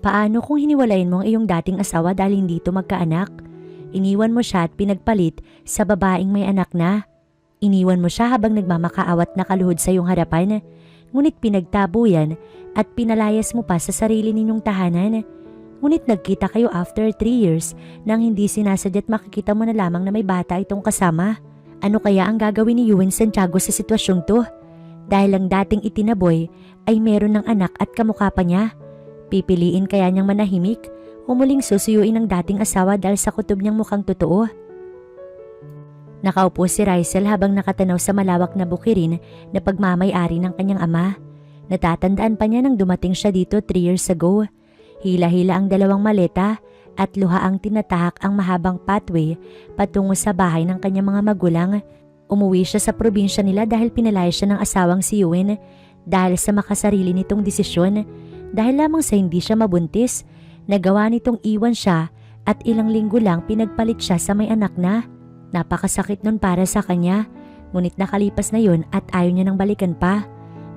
Paano kung hiniwalayin mo ang iyong dating asawa dahil hindi ito magkaanak? Iniwan mo siya at pinagpalit sa babaeng may anak na. Iniwan mo siya habang nagmamakaawat na kaluhod sa iyong harapan, ngunit pinagtabo yan at pinalayas mo pa sa sarili ninyong tahanan. Ngunit nagkita kayo after 3 years nang hindi sinasadya't makikita mo na lamang na may bata itong kasama. Ano kaya ang gagawin ni Ewan Santiago sa sitwasyong to? Dahil ang dating itinaboy ay meron ng anak at kamukha pa niya. Pipiliin kaya niyang manahimik o muling susuyuin ang dating asawa dahil sa kutob niyang mukhang totoo? Nakaupo si Rysel habang nakatanaw sa malawak na bukirin na pagmamay-ari ng kanyang ama. Natatandaan pa niya nang dumating siya dito 3 years ago. Hila-hila ang 2 maleta at luha ang tinatahak ang mahabang pathway patungo sa bahay ng kanyang mga magulang. Umuwi siya sa probinsya nila dahil pinalaya siya ng asawang si Ewan dahil sa makasarili nitong desisyon. Dahil lamang sa hindi siya mabuntis, nagawa nitong iwan siya at ilang linggo lang pinagpalit siya sa may anak na. Napakasakit nun para sa kanya, ngunit nakalipas na yun at ayaw niya nang balikan pa.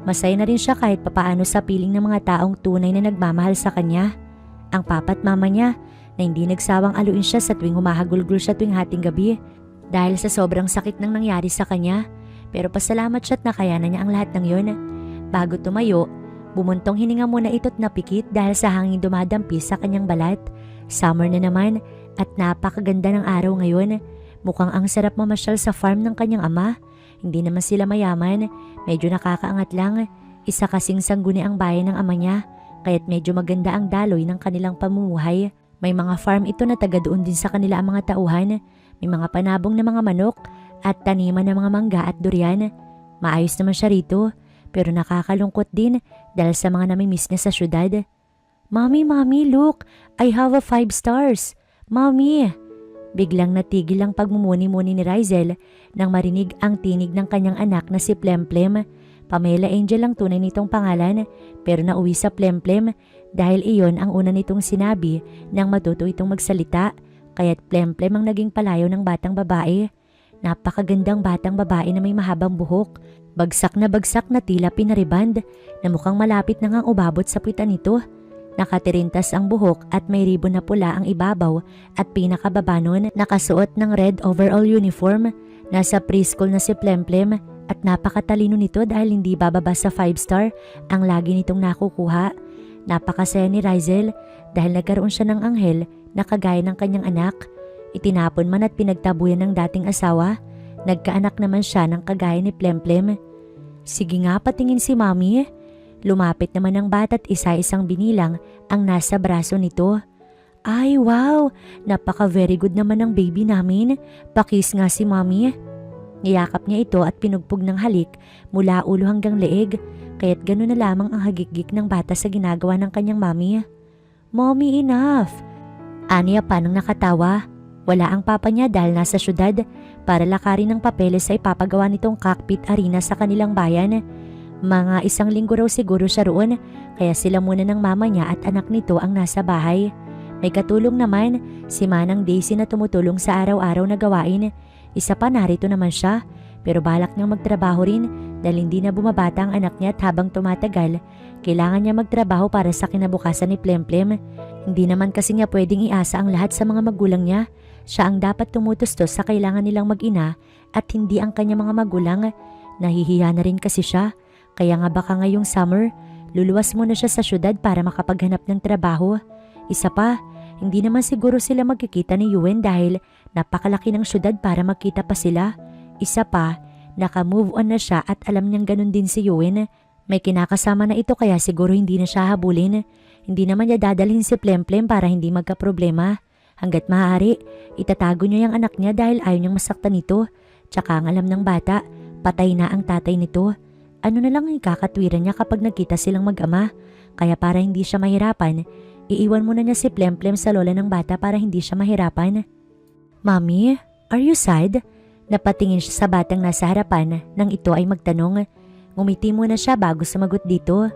Masaya na rin siya kahit papaano sa piling ng mga taong tunay na nagmamahal sa kanya. Ang papa at mama niya na hindi nagsawang aluin siya sa tuwing humahagulgul siya tuwing hating gabi dahil sa sobrang sakit nang nangyari sa kanya. Pero pasalamat siya at nakayanan niya ang lahat ng yun. Bago tumayo, bumuntong hininga muna ito't napikit dahil sa hangin dumadampi sa kanyang balat. Summer na naman at napakaganda ng araw ngayon. Mukhang ang sarap mamasyal sa farm ng kanyang ama. Hindi naman sila mayaman, medyo nakakaangat lang. Isa kasing sangguni ang bayan ng ama niya, kaya't medyo maganda ang daloy ng kanilang pamumuhay. May mga farm ito na taga doon din sa kanila ang mga tauhan. May mga panabong na mga manok at taniman ng mga mangga at durian. Maayos naman siya rito. Pero nakakalungkot din dahil sa mga namimiss niya sa syudad. Mommy, look! I have a 5 stars! Mommy! Biglang natigil ang pagmumuni-muni ni Rysel nang marinig ang tinig ng kanyang anak na si Plemplem. Pamela Angel ang tunay nitong pangalan pero nauwi sa Plemplem dahil iyon ang una nitong sinabi nang matuto itong magsalita. Kaya't Plemplem ang naging palayo ng batang babae. Napakagandang batang babae na may mahabang buhok. Bagsak na tila pinariband na mukhang malapit na ngang umabot sa puwitan nito. Nakatirintas ang buhok at may ribon na pula ang ibabaw at pinakababa nun nakasuot ng red overall uniform. Nasa preschool na si Plemplem at napakatalino nito dahil hindi bababa sa 5-star ang lagi nitong nakukuha. Napakasaya ni Rysel dahil nagkaroon siya ng anghel na kagaya ng kanyang anak. Itinapon man at pinagtabuyan ng dating asawa, nagkaanak naman siya ng kagaya ni Plemplem. Sige nga, patingin si Mommy. Lumapit naman ang bata at isa-isang binilang ang nasa braso nito. Ay wow, napaka very good naman ng baby namin. Pakis nga si Mommy. Niyakap niya ito at pinugpog ng halik mula ulo hanggang leeg, kaya't gano'n na lamang ang hagik-gik ng bata sa ginagawa ng kanyang mommy. Mommy, enough! Aniya pa nang nakatawa. Wala ang papa niya dahil nasa syudad para lakarin ng papeles sa ipapagawa nitong cockpit arena sa kanilang bayan. Mga 1 linggo raw siguro siya roon, kaya sila muna ng mama niya at anak nito ang nasa bahay. May katulong naman si Manang Daisy na tumutulong sa araw-araw na gawain. Isa pa narito naman siya, pero balak niyang magtrabaho rin dahil hindi na bumabata ang anak niya at habang tumatagal, kailangan niya magtrabaho para sa kinabukasan ni Plemplem. Hindi naman kasi niya pwedeng iasa ang lahat sa mga magulang niya. Siya ang dapat tumutustos sa kailangan nilang mag-ina at hindi ang kanyang mga magulang. Nahihiya na rin kasi siya, kaya nga baka ngayong summer, luluwas muna siya sa syudad para makapaghanap ng trabaho. Isa pa, hindi naman siguro sila magkikita ni Ewan dahil napakalaki ng syudad para magkita pa sila. Isa pa, naka-move on na siya at alam niyang ganun din si Ewan. May kinakasama na ito kaya siguro hindi na siya habulin. Hindi naman niya dadalhin si Plemplem para hindi magka-problema. Hanggat maaari, itatago niya yung anak niya dahil ayaw niyang masaktan nito. Tsaka ang alam ng bata, patay na ang tatay nito. Ano na lang ang ikakatwiran niya kapag nagkita silang mag-ama. Kaya para hindi siya mahirapan, iiwan muna niya si Plemplem sa lola ng bata para hindi siya mahirapan. Mommy, are you sad? Napatingin siya sa batang nasa harapan nang ito ay magtanong. Ngumiti muna siya bago sumagot dito.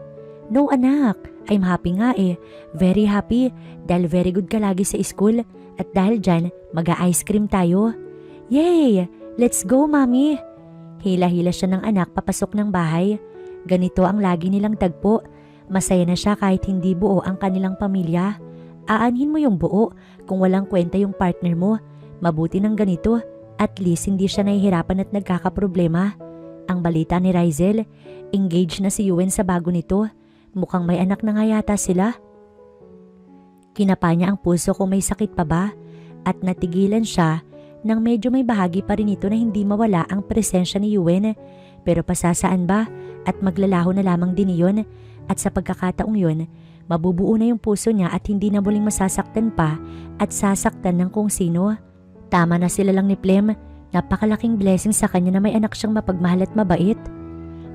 No anak, I'm happy nga eh. Very happy dahil very good ka lagi sa school at dahil dyan mag-ice cream tayo. Yay! Let's go, Mommy! Hila-hila siya ng anak papasok ng bahay. Ganito ang lagi nilang tagpo. Masaya na siya kahit hindi buo ang kanilang pamilya. Aanhin mo yung buo kung walang kwenta yung partner mo. Mabuti ng ganito, at least hindi siya nahihirapan at nagkakaproblema. Ang balita ni Rizel, engaged na si Yuen sa bago nito. Mukhang may anak na nga yata sila. Kinapa niya ang puso kung may sakit pa ba at natigilan siya nang medyo may bahagi pa rin ito na hindi mawala ang presensya ni Yuen. Pero pasasaan ba at maglalaho na lamang din iyon at sa pagkakataong yun, mabubuo na yung puso niya at hindi na muling masasaktan pa at sasaktan ng kung sino. Tama na sila lang ni Plem. Napakalaking blessing sa kanya na may anak siyang mapagmahal at mabait.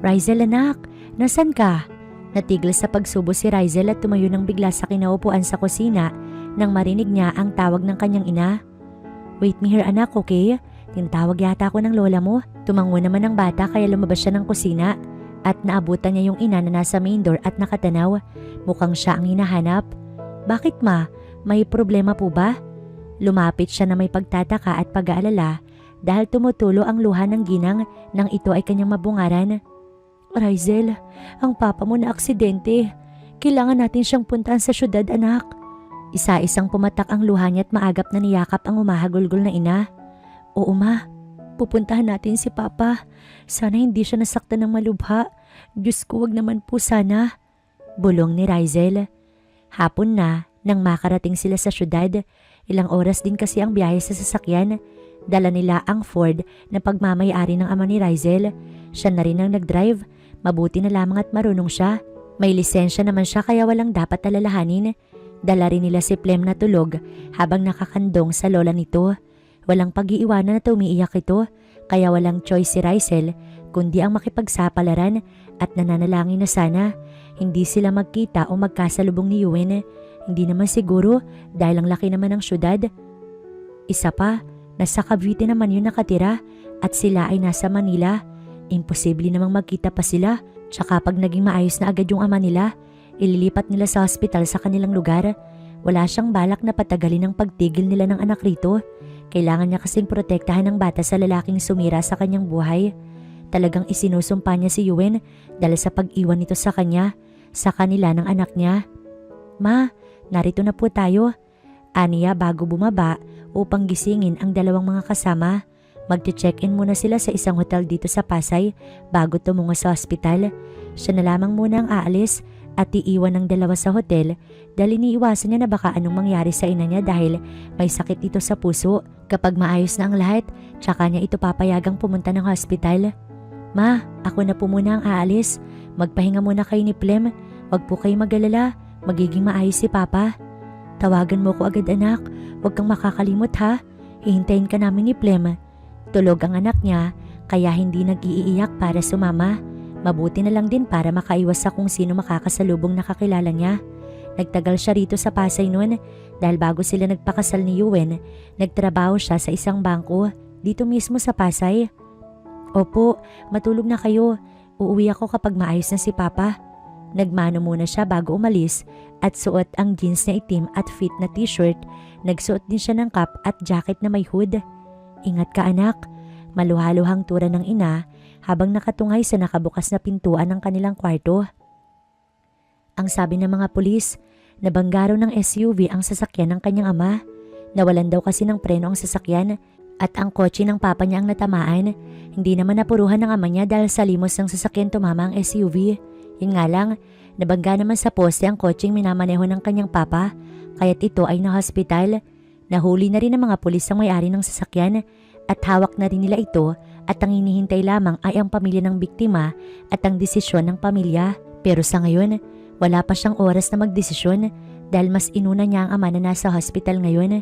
Rizel anak, nasan ka? Natigil sa pagsubo si Rizel at tumayo nang bigla sa kinaupuan sa kusina nang marinig niya ang tawag ng kanyang ina. Wait me here anak, okay? Tinatawag yata ako ng lola mo. Tumango naman ang bata kaya lumabas siya ng kusina at naabutan niya yung ina na nasa main door at nakatanaw. Mukhang siya ang hinahanap. Bakit ma? May problema po ba? Lumapit siya na may pagtataka at pag-aalala dahil tumutulo ang luha ng ginang nang ito ay kanyang mabungaran. Rizel, ang papa mo na aksidente. Kailangan natin siyang puntahan sa syudad anak. Isa-isang pumatak ang luha niya at maagap na niyakap ang umahagulgol na ina. Oo ma, pupuntahan natin si papa. Sana hindi siya nasaktan ng malubha. Diyos ko, wag naman po sana. Bulong ni Rizel. Hapon na nang makarating sila sa syudad. Ilang oras din kasi ang biyahe sa sasakyan. Dala nila ang Ford na pagmamayari ng ama ni Rizel. Siya na rin ang nag-drive. Mabuti na lamang at marunong siya. May lisensya naman siya kaya walang dapat alalahanin. Dala rin nila si Plem na tulog habang nakakandong sa lola nito. Walang pag-iiwanan at umiiyak ito kaya walang choice si Rizel kundi ang makipagsapalaran at nananalangin na sana hindi sila magkita o magkasalubong ni Yuen. Hindi naman siguro dahil ang laki naman ng syudad. Isa pa, nasa Cavite naman yun nakatira at sila ay nasa Manila. Imposible namang magkita pa sila. Tsaka pag naging maayos na agad yung ama nila, ililipat nila sa hospital sa kanilang lugar. Wala siyang balak na patagalin ang pagtigil nila ng anak rito. Kailangan niya kasing protektahan ng bata sa lalaking sumira sa kanyang buhay. Talagang isinusumpa niya si Yuen dahil sa pag-iwan nito sa kanya, sa kanila ng anak niya. Ma, narito na po tayo. Aniya bago bumaba upang gisingin ang dalawang mga kasama. Magche-check-in muna sila sa isang hotel dito sa Pasay bago tumungo sa hospital. Siya na lamang muna ang aalis at iiwan ng dalawa sa hotel dahil iniiwasan niya na baka anong mangyari sa ina niya dahil may sakit ito sa puso. Kapag maayos na ang lahat, tsaka niya ito papayagang pumunta ng hospital. Ma, ako na po muna ang aalis. Magpahinga muna kayo ni Plem. Huwag po kayo mag-alala. Magiging maayos si Papa. Tawagan mo ko agad anak. Huwag kang makakalimot ha. Hihintayin ka namin ni Plem. Tulog ang anak niya kaya hindi nag-iiyak para sumama. Mabuti na lang din para makaiwas sa kung sino makakasalubong na kakilala niya. Nagtagal siya rito sa Pasay noon dahil bago sila nagpakasal ni Yuen, nagtrabaho siya sa isang bangko dito mismo sa Pasay. Opo, matulog na kayo. Uuwi ako kapag maayos na si Papa. Nagmano muna siya bago umalis at suot ang jeans na itim at fit na t-shirt. Nagsuot din siya ng cap at jacket na may hood. Ingat ka anak, maluhaluhang tura ng ina habang nakatungay sa nakabukas na pintuan ng kanilang kwarto. Ang sabi ng mga pulis, nabangga raw ng SUV ang sasakyan ng kanyang ama. Nawalan daw kasi ng preno ang sasakyan at ang kotse ng papa niya ang natamaan. Hindi naman napuruhan ng ama niya dahil sa limos ng sasakyan tumama ang SUV. Yun nga lang, nabangga naman sa poste ang kotseng minamaneho ng kanyang papa kaya't ito ay na-hospital. Nahuli na rin ng mga pulis ang may-ari ng sasakyan at hawak na rin nila ito at ang hinihintay lamang ay ang pamilya ng biktima at ang desisyon ng pamilya. Pero sa ngayon, wala pa siyang oras na magdesisyon dahil mas inuna niya ang ama na nasa hospital ngayon.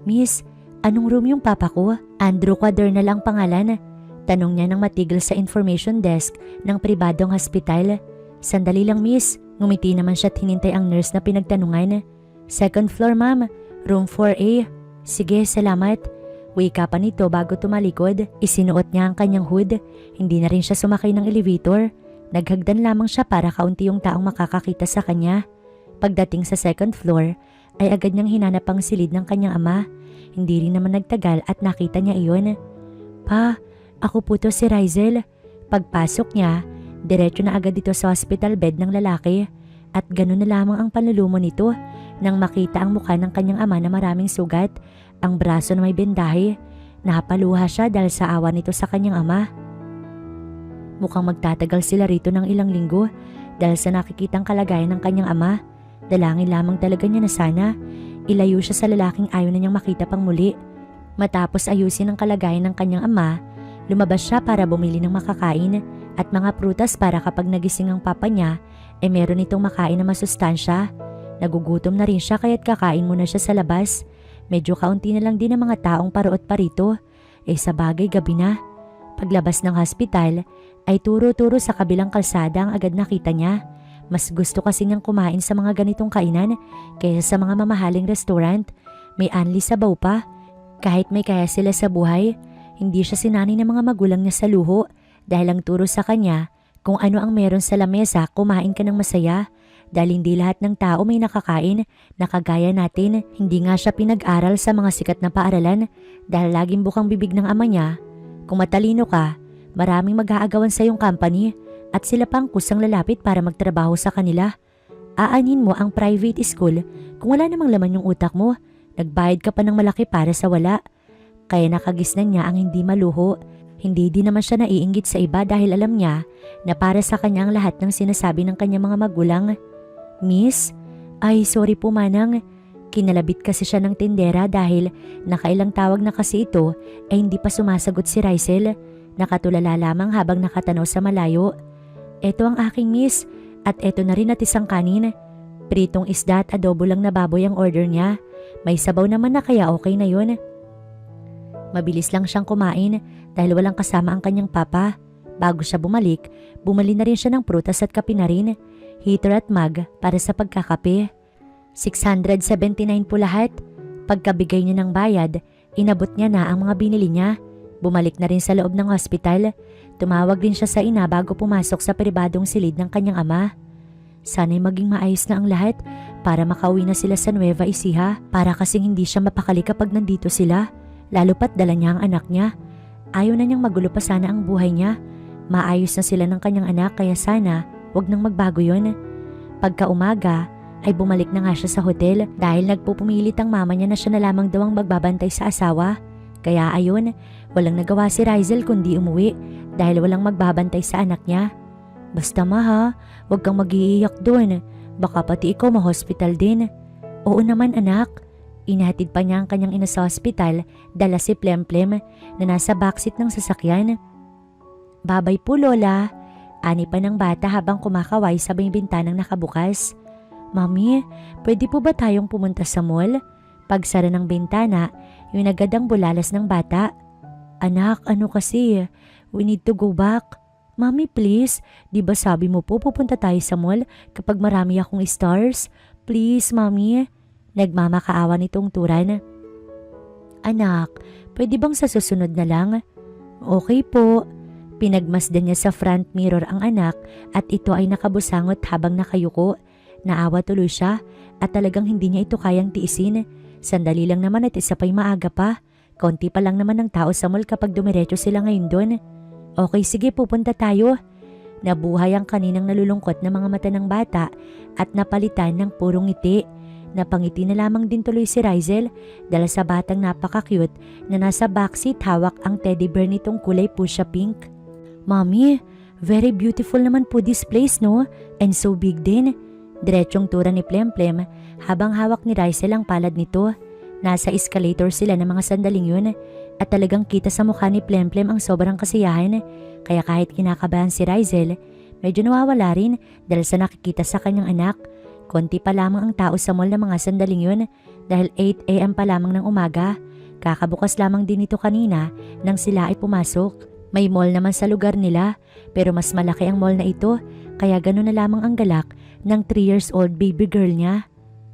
Miss, anong room yung papa ko? Andrew Quadernal ang pangalan. Tanong niya nang matigil sa information desk ng pribadong hospital. Sandali lang miss, ngumiti naman siya at hinintay ang nurse na pinagtanungan. Second floor ma'am. Room 4A. Sige, salamat. Wika pa nito bago tumalikod. Isinuot niya ang kanyang hood. Hindi na rin siya sumakay ng elevator. Naghagdan lamang siya para kaunti yung taong makakakita sa kanya. Pagdating sa second floor, ay agad niyang hinanap ang silid ng kanyang ama. Hindi rin naman nagtagal at nakita niya iyon. Pa, ako po to si Rizel. Pagpasok niya, diretso na agad dito sa hospital bed ng lalaki. at ganun na lamang ang panlulumo nito nang makita ang mukha ng kanyang ama na maraming sugat, ang braso na may bendahe. Napaluha siya dahil sa awa nito sa kanyang ama. Mukhang magtatagal sila rito ng ilang linggo dahil sa nakikitang kalagayan ng kanyang ama. Dalangin lamang talaga niya na sana ilayo siya sa lalaking ayaw na niyang makita pang muli. Matapos ayusin ang kalagayan ng kanyang ama, lumabas siya para bumili ng makakain at mga prutas para kapag nagising ang papa niya, meron itong makain na masustansya. Nagugutom na rin siya kaya't kakain muna siya sa labas. Medyo kaunti na lang din ang mga taong paruot pa rito. Sa bagay gabi na. Paglabas ng hospital ay turo-turo sa kabilang kalsada ang agad nakita niya. Mas gusto kasi niyang kumain sa mga ganitong kainan kaysa sa mga mamahaling restaurant. May anli sabaw pa. Kahit may kaya sila sa buhay, hindi siya sinanay ng mga magulang niya sa luho dahil ang turo sa kanya kung ano ang meron sa lamesa, kumain ka ng masaya. Dahil hindi lahat ng tao may nakakain na kagaya natin. Hindi nga siya pinag-aral sa mga sikat na paaralan dahil laging bukang bibig ng ama niya. Kung matalino ka, maraming mag-aagawan sa iyong company at sila pang kusang lalapit para magtrabaho sa kanila. Aanin mo ang private school kung wala namang laman yung utak mo. Nagbayad ka pa ng malaki para sa wala. Kaya nakagisnan niya ang hindi maluho. Hindi din naman siya naiinggit sa iba dahil alam niya na para sa kanya ang lahat ng sinasabi ng kanyang mga magulang. Miss? Ay, sorry po manang. Kinalabit kasi siya ng tindera dahil nakailang tawag na kasi ito hindi pa sumasagot si Rysel. Nakatulala lamang habang nakatanaw sa malayo. Eto ang aking miss at eto na rin at isang kanin. Pritong isda at adobo lang na baboy ang order niya. May sabaw naman na kaya okay na yun. Mabilis lang siyang kumain dahil walang kasama ang kanyang papa. Bago siya bumalik, bumali na rin siya ng prutas at kape na rin. Heater at mug para sa pagkakape. 679 po lahat. Pagkabigay niya ng bayad, inabot niya na ang mga binili niya. Bumalik na rin sa loob ng hospital. Tumawag din siya sa ina bago pumasok sa pribadong silid ng kanyang ama. Sana'y maging maayos na ang lahat para makauwi na sila sa Nueva Ecija. Para kasing hindi siya mapakali kapag nandito sila. Lalo pat dala niya ang anak niya. Ayaw na niyang magulo pa sana ang buhay niya. Maayos na sila ng kanyang anak kaya sana wag nang magbago yun. Pagka umaga ay bumalik na nga siya sa hotel dahil nagpupumilit ang mama niya na siya na lamang daw ang magbabantay sa asawa. Kaya ayun, walang nagawa si Rysel kundi umuwi dahil walang magbabantay sa anak niya. Basta ma ha, wag kang mag-iiyak doon. Baka pati ikaw ma-hospital din. Oo naman anak. Inahatid pa niya ang kanyang ina sa hospital, dala si Plemplem na nasa backseat ng sasakyan. Babay po Lola. Ani pa ng bata habang kumakaway sa may bintanang nakabukas. Mami, pwede po ba tayong pumunta sa mall? Pagsara ng bintana, yung agad ang bulalas ng bata. Anak, ano kasi? We need to go back. Mami, please. Di ba sabi mo po pupunta tayo sa mall kapag marami akong stars? Please, Mami. Nagmamakaawa nitong turan. Anak, pwede bang sa susunod na lang? Okay po. Pinagmasdan niya sa front mirror ang anak at ito ay nakabusangot habang nakayuko. Naawa tuloy siya at talagang hindi niya ito kayang tiisin. Sandali lang naman at isa pa'y maaga pa. Konti pa lang naman ng tao sa mall kapag dumiretso sila ngayon doon. Okay, sige pupunta tayo. Nabuhay ang kaninang nalulungkot na mga mata ng bata at napalitan ng purong ngiti. Napangiti na lamang din tuloy si Rysel dahil sa batang napaka-cute na nasa backseat hawak ang teddy bear nitong kulay fuchsia pink. Mommy, very beautiful naman po this place no? And so big din. Diretsong tura ni Plemplem habang hawak ni Rysel ang palad nito. Nasa escalator sila ng mga sandaling yun at talagang kita sa mukha ni Plemplem ang sobrang kasiyahan. Kaya kahit kinakabahan si Rysel, medyo nawawala rin dahil sa nakikita sa kanyang anak. Konti pa lamang ang tao sa mall ng mga sandaling yun dahil 8 AM pa lamang ng umaga. Kakabukas lamang din ito kanina nang sila ay pumasok. May mall naman sa lugar nila pero mas malaki ang mall na ito kaya gano'n na lamang ang galak ng 3 years old baby girl niya.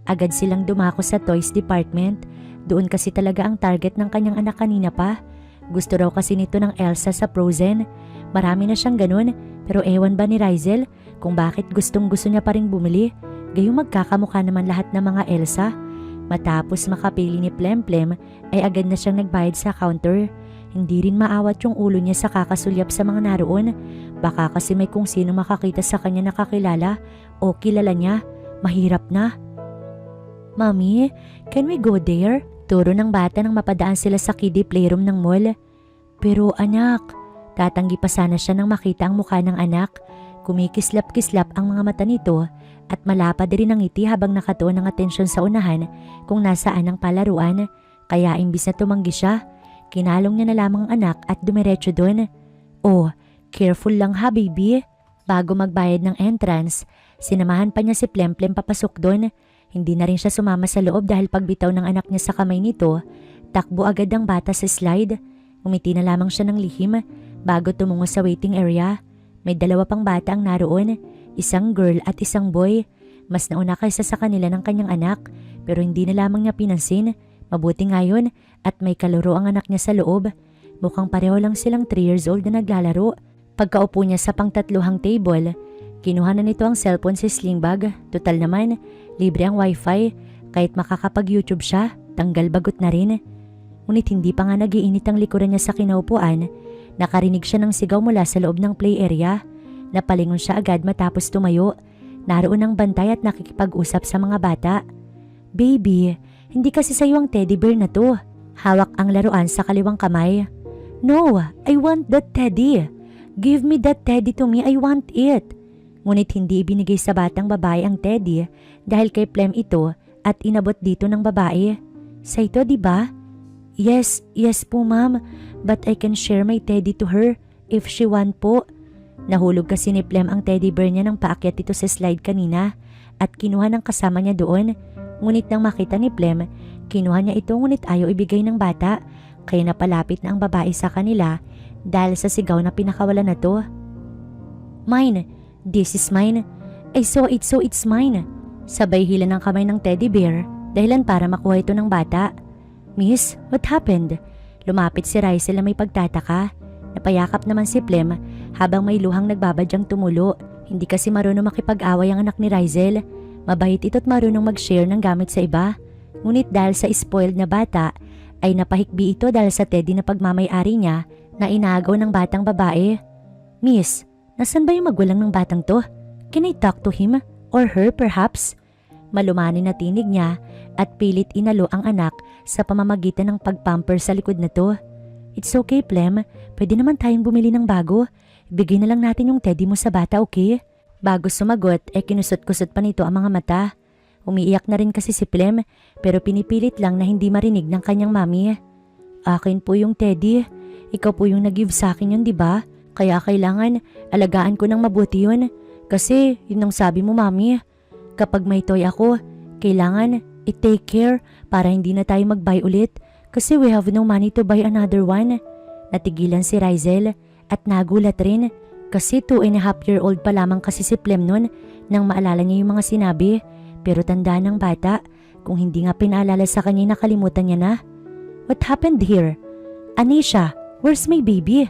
Agad silang dumako sa toys department. Doon kasi talaga ang target ng kanyang anak kanina pa. Gusto raw kasi nito ng Elsa sa Frozen. Marami na siyang ganun pero ewan ba ni Rysel kung bakit gustong gusto niya pa ring bumili. Gayong magkakamukha naman lahat ng mga Elsa. Matapos makapili ni Plemplem ay agad na siyang nagbayad sa counter. Hindi rin maawat yung ulo niya sa kakasulyap sa mga naroon. Baka kasi may kung sino makakita sa kanya nakakilala o kilala niya, mahirap na. Mommy, can we go there? Turo ng bata nang mapadaan sila sa kiddie playroom ng mall. Pero anak, tatanggi pa sana siya nang makita ang mukha ng anak. Kumikislap-kislap ang mga mata nito at malapad rin ang ngiti habang nakatuon ng atensyon sa unahan kung nasaan ang palaruan. Kaya imbis na tumanggi siya, kinalong niya na lamang ang anak at dumiretso doon. Oh, careful lang ha baby. Bago magbayad ng entrance, sinamahan pa niya si Plemplem papasok doon. Hindi na rin siya sumama sa loob dahil pagbitaw ng anak niya sa kamay nito, takbo agad ang bata sa slide. Umiti na lamang siya ng lihim bago tumungo sa waiting area. May dalawa pang bata ang naroon, isang girl at isang boy. Mas nauna kaysa sa kanila ng kanyang anak pero hindi na lamang niya pinansin. Mabuti ngayon at may kalaro ang anak niya sa loob. Mukhang pareho lang silang 3 years old na naglalaro. Pagkaupo niya sa pangtatluhang table, kinuha na nito ang cellphone sa sling bag. Total naman, libre ang wifi. Kahit makakapag-YouTube siya, tanggal bagot na rin. Ngunit hindi pa nga nagiinit ang likuran niya sa kinaupuan. Nakarinig siya ng sigaw mula sa loob ng play area. Napalingon siya agad matapos tumayo. Naroon ang bantay at nakikipag-usap sa mga bata. Baby, hindi kasi sa'yo ang teddy bear na to. Hawak ang laruan sa kaliwang kamay. No, I want that teddy. Give me that teddy to me, I want it. Ngunit hindi ibinigay sa batang babae ang teddy dahil kay Plem ito at inabot dito ng babae. Sa ito, di ba? Yes po ma'am, but I can share my teddy to her if she want po. Nahulog kasi ni Plem ang teddy bear niya nang paakyat ito sa slide kanina at kinuha ng kasama niya doon. Ngunit nang makita ni Plem, kinuha niya ito ngunit ayaw ibigay ng bata kaya napalapit na ang babae sa kanila dahil sa sigaw na pinakawalan na to. Mine, this is mine. I saw it so it's mine. Sabay hila ng kamay ng teddy bear dahilan para makuha ito ng bata. Miss, what happened? Lumapit si Rizel na may pagtataka. Napayakap naman si Plem habang may luhang nagbabadyang tumulo. Hindi kasi marunong makipag-away ang anak ni Rizel. Mabait ito't marunong mag-share ng gamit sa iba. Ngunit dahil sa spoiled na bata, ay napahikbi ito dahil sa teddy na pagmamay-ari niya na inagaw ng batang babae. Miss, nasan ba yung magulang ng batang to? Can I talk to him? Or her perhaps? Malumanin na tinig niya at pilit inalo ang anak sa pamamagitan ng pagpamper sa likod na to. It's okay, Plem. Pwede naman tayong bumili ng bago. Ibigay na lang natin yung teddy mo sa bata, okay? Bago sumagot, kinusot-kusot pa nito ang mga mata. Umiiyak na rin kasi si Plem pero pinipilit lang na hindi marinig ng kanyang mami. Akin po yung teddy. Ikaw po yung nag-give sa akin yun, di ba? Kaya kailangan alagaan ko ng mabuti yun. Kasi yun ang sabi mo, mami. Kapag may toy ako, kailangan i-take care para hindi na tayo mag-buy ulit. Kasi we have no money to buy another one. Natigilan si Rizel at nagulat rin. Kasi 2.5-year-old pa lamang kasi si Plem nun nang maalala niya yung mga sinabi. Pero tanda ng bata, kung hindi nga pinaalala sa kanya nakalimutan niya na. What happened here? Anisha, where's my baby?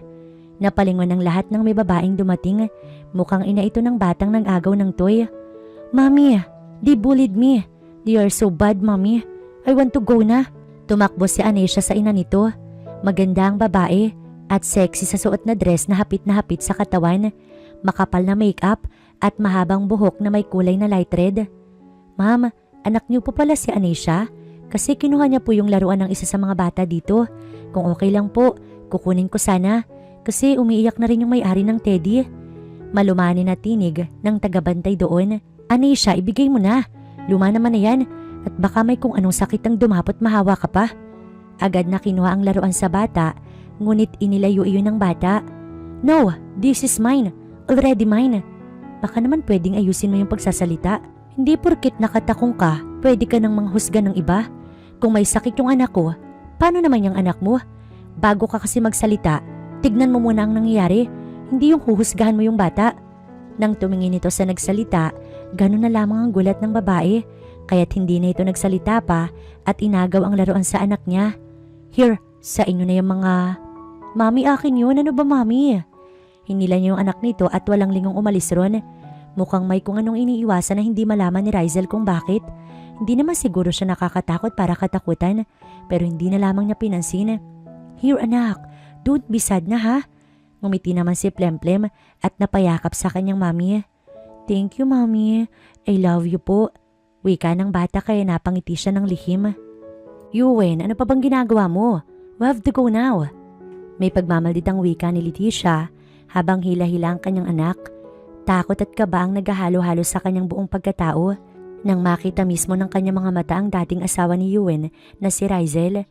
Napalingon ng lahat ng may babaeng dumating. Mukhang ina ito ng batang nag-agaw ng toy. Mommy, they bullied me. They are so bad, mommy. I want to go na. Tumakbo si Anisha sa ina nito. Maganda ang babae at sexy sa suot na dress na hapit sa katawan. Makapal na makeup at mahabang buhok na may kulay na light red. Ma'am, anak niyo po pala si Anisha? Kasi kinuha niya po yung laruan ng isa sa mga bata dito. Kung okay lang po, kukunin ko sana. Kasi umiiyak na rin yung may-ari ng teddy. Malumanin na tinig ng tagabantay doon. Anisha, ibigay mo na. Luma naman na yan. At baka may kung anong sakit ang dumapot mahawa ka pa. Agad na kinuha ang laruan sa bata. Ngunit inilayo iyon ng bata. No, this is mine. Already mine. Baka naman pwedeng ayusin mo yung pagsasalita. Hindi porkit nakatakong ka, pwede ka nang manghusga ng iba. Kung may sakit yung anak ko, paano naman yung anak mo? Bago ka kasi magsalita, tignan mo muna ang nangyayari. Hindi yung huhusgahan mo yung bata. Nang tumingin ito sa nagsalita, ganun na lamang ang gulat ng babae. Kaya't hindi na ito nagsalita pa at inagaw ang laruan sa anak niya. Here, sa inyo na yung mga... Mami, akin yun. Ano ba, mami? Hinila niya yung anak nito at walang lingong umalis ron. Mukhang may kung anong iniiwasan na hindi malaman ni Rizel kung bakit. Hindi naman siguro siya nakakatakot para katakutan, pero hindi na lamang niya pinansin. Here, anak. Don't be sad na, ha? Ngumiti naman si Plemplem at napayakap sa kanyang mami. Thank you, Mommy. I love you po. Wika ng bata kaya napangiti siya ng lihim. Yuen, ano pa bang ginagawa mo? We have to go now. May pagmamalditang wika ni Leticia habang hila-hila ang kanyang anak. Takot at kaba ang naghahalo-halo sa kanyang buong pagkatao nang makita mismo ng kanyang mga mata ang dating asawa ni Yuen na si Rizel.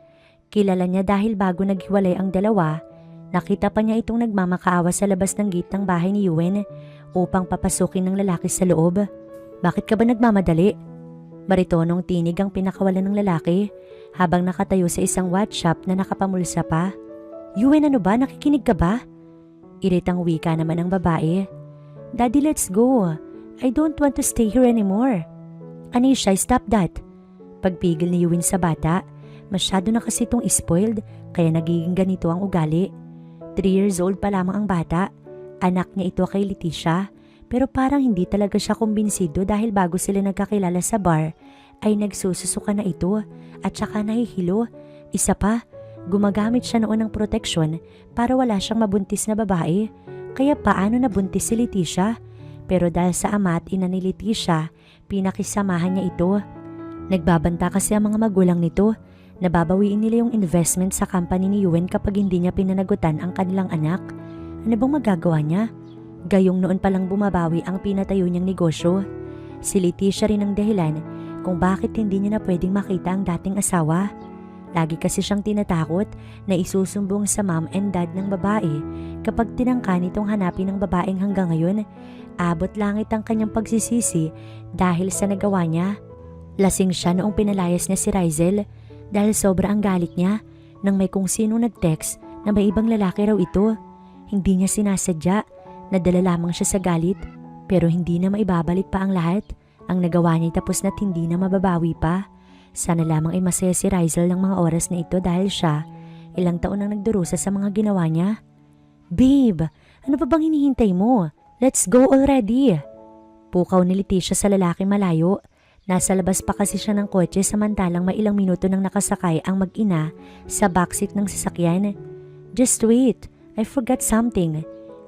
Kilala niya dahil bago naghiwalay ang dalawa, nakita pa niya itong nagmamakaawa sa labas ng gate ng bahay ni Yuen upang papasukin ng lalaki sa loob. Bakit ka ba nagmamadali? Baritonong tinig ang pinakawalan ng lalaki habang nakatayo sa isang watch shop na nakapamulsa pa. Yuen, ano ba? Nakikinig ka ba? Iritang wika naman ng babae. Daddy, let's go. I don't want to stay here anymore. Anisha, stop that. Pagpigil ni Yuen sa bata, masyado na kasi itong spoiled kaya nagiging ganito ang ugali. 3 years old pa lamang ang bata. Anak niya ito kay Leticia, pero parang hindi talaga siya kumbinsido dahil bago sila nagkakilala sa bar ay nagsususuka na ito at saka nahihilo. Isa pa, gumagamit siya noon ng proteksyon para wala siyang mabuntis na babae. Kaya paano nabuntis si Leticia? Pero dahil sa ama at ina ni Leticia, pinakisamahan niya ito. Nagbabanta kasi ang mga magulang nito na babawiin nila yung investment sa company ni Yuen kapag hindi niya pinanagutan ang kanilang anak. Ano bang magagawa niya? Gayong noon palang bumabawi ang pinatayo niyang negosyo. Si Leticia rin ang dahilan kung bakit hindi niya na pwedeng makita ang dating asawa. Lagi kasi siyang tinatakot na isusumbong sa mom and dad ng babae kapag tinangka nitong hanapin ng babaeng hanggang ngayon. Abot langit ang kanyang pagsisisi dahil sa nagawa niya. Lasing siya noong pinalayas niya si Rizel dahil sobra ang galit niya nang may kung sino nag-text na may ibang lalaki raw ito. Hindi niya sinasadya, nadala lamang siya sa galit pero hindi na maibabalik pa ang lahat. Ang nagawa niya tapos na't hindi na mababawi pa. Sana lamang ay masaya si Rizel ng mga oras na ito dahil siya ilang taon nang nagdurusa sa mga ginawa niya. Babe, ano pa bang hinihintay mo? Let's go already. Pukaw ni Leticia sa lalaki malayo. Nasa labas pa kasi siya ng kotse samantalang may ilang minuto nang nakasakay ang mag-ina sa backseat ng sasakyan. Just wait, I forgot something.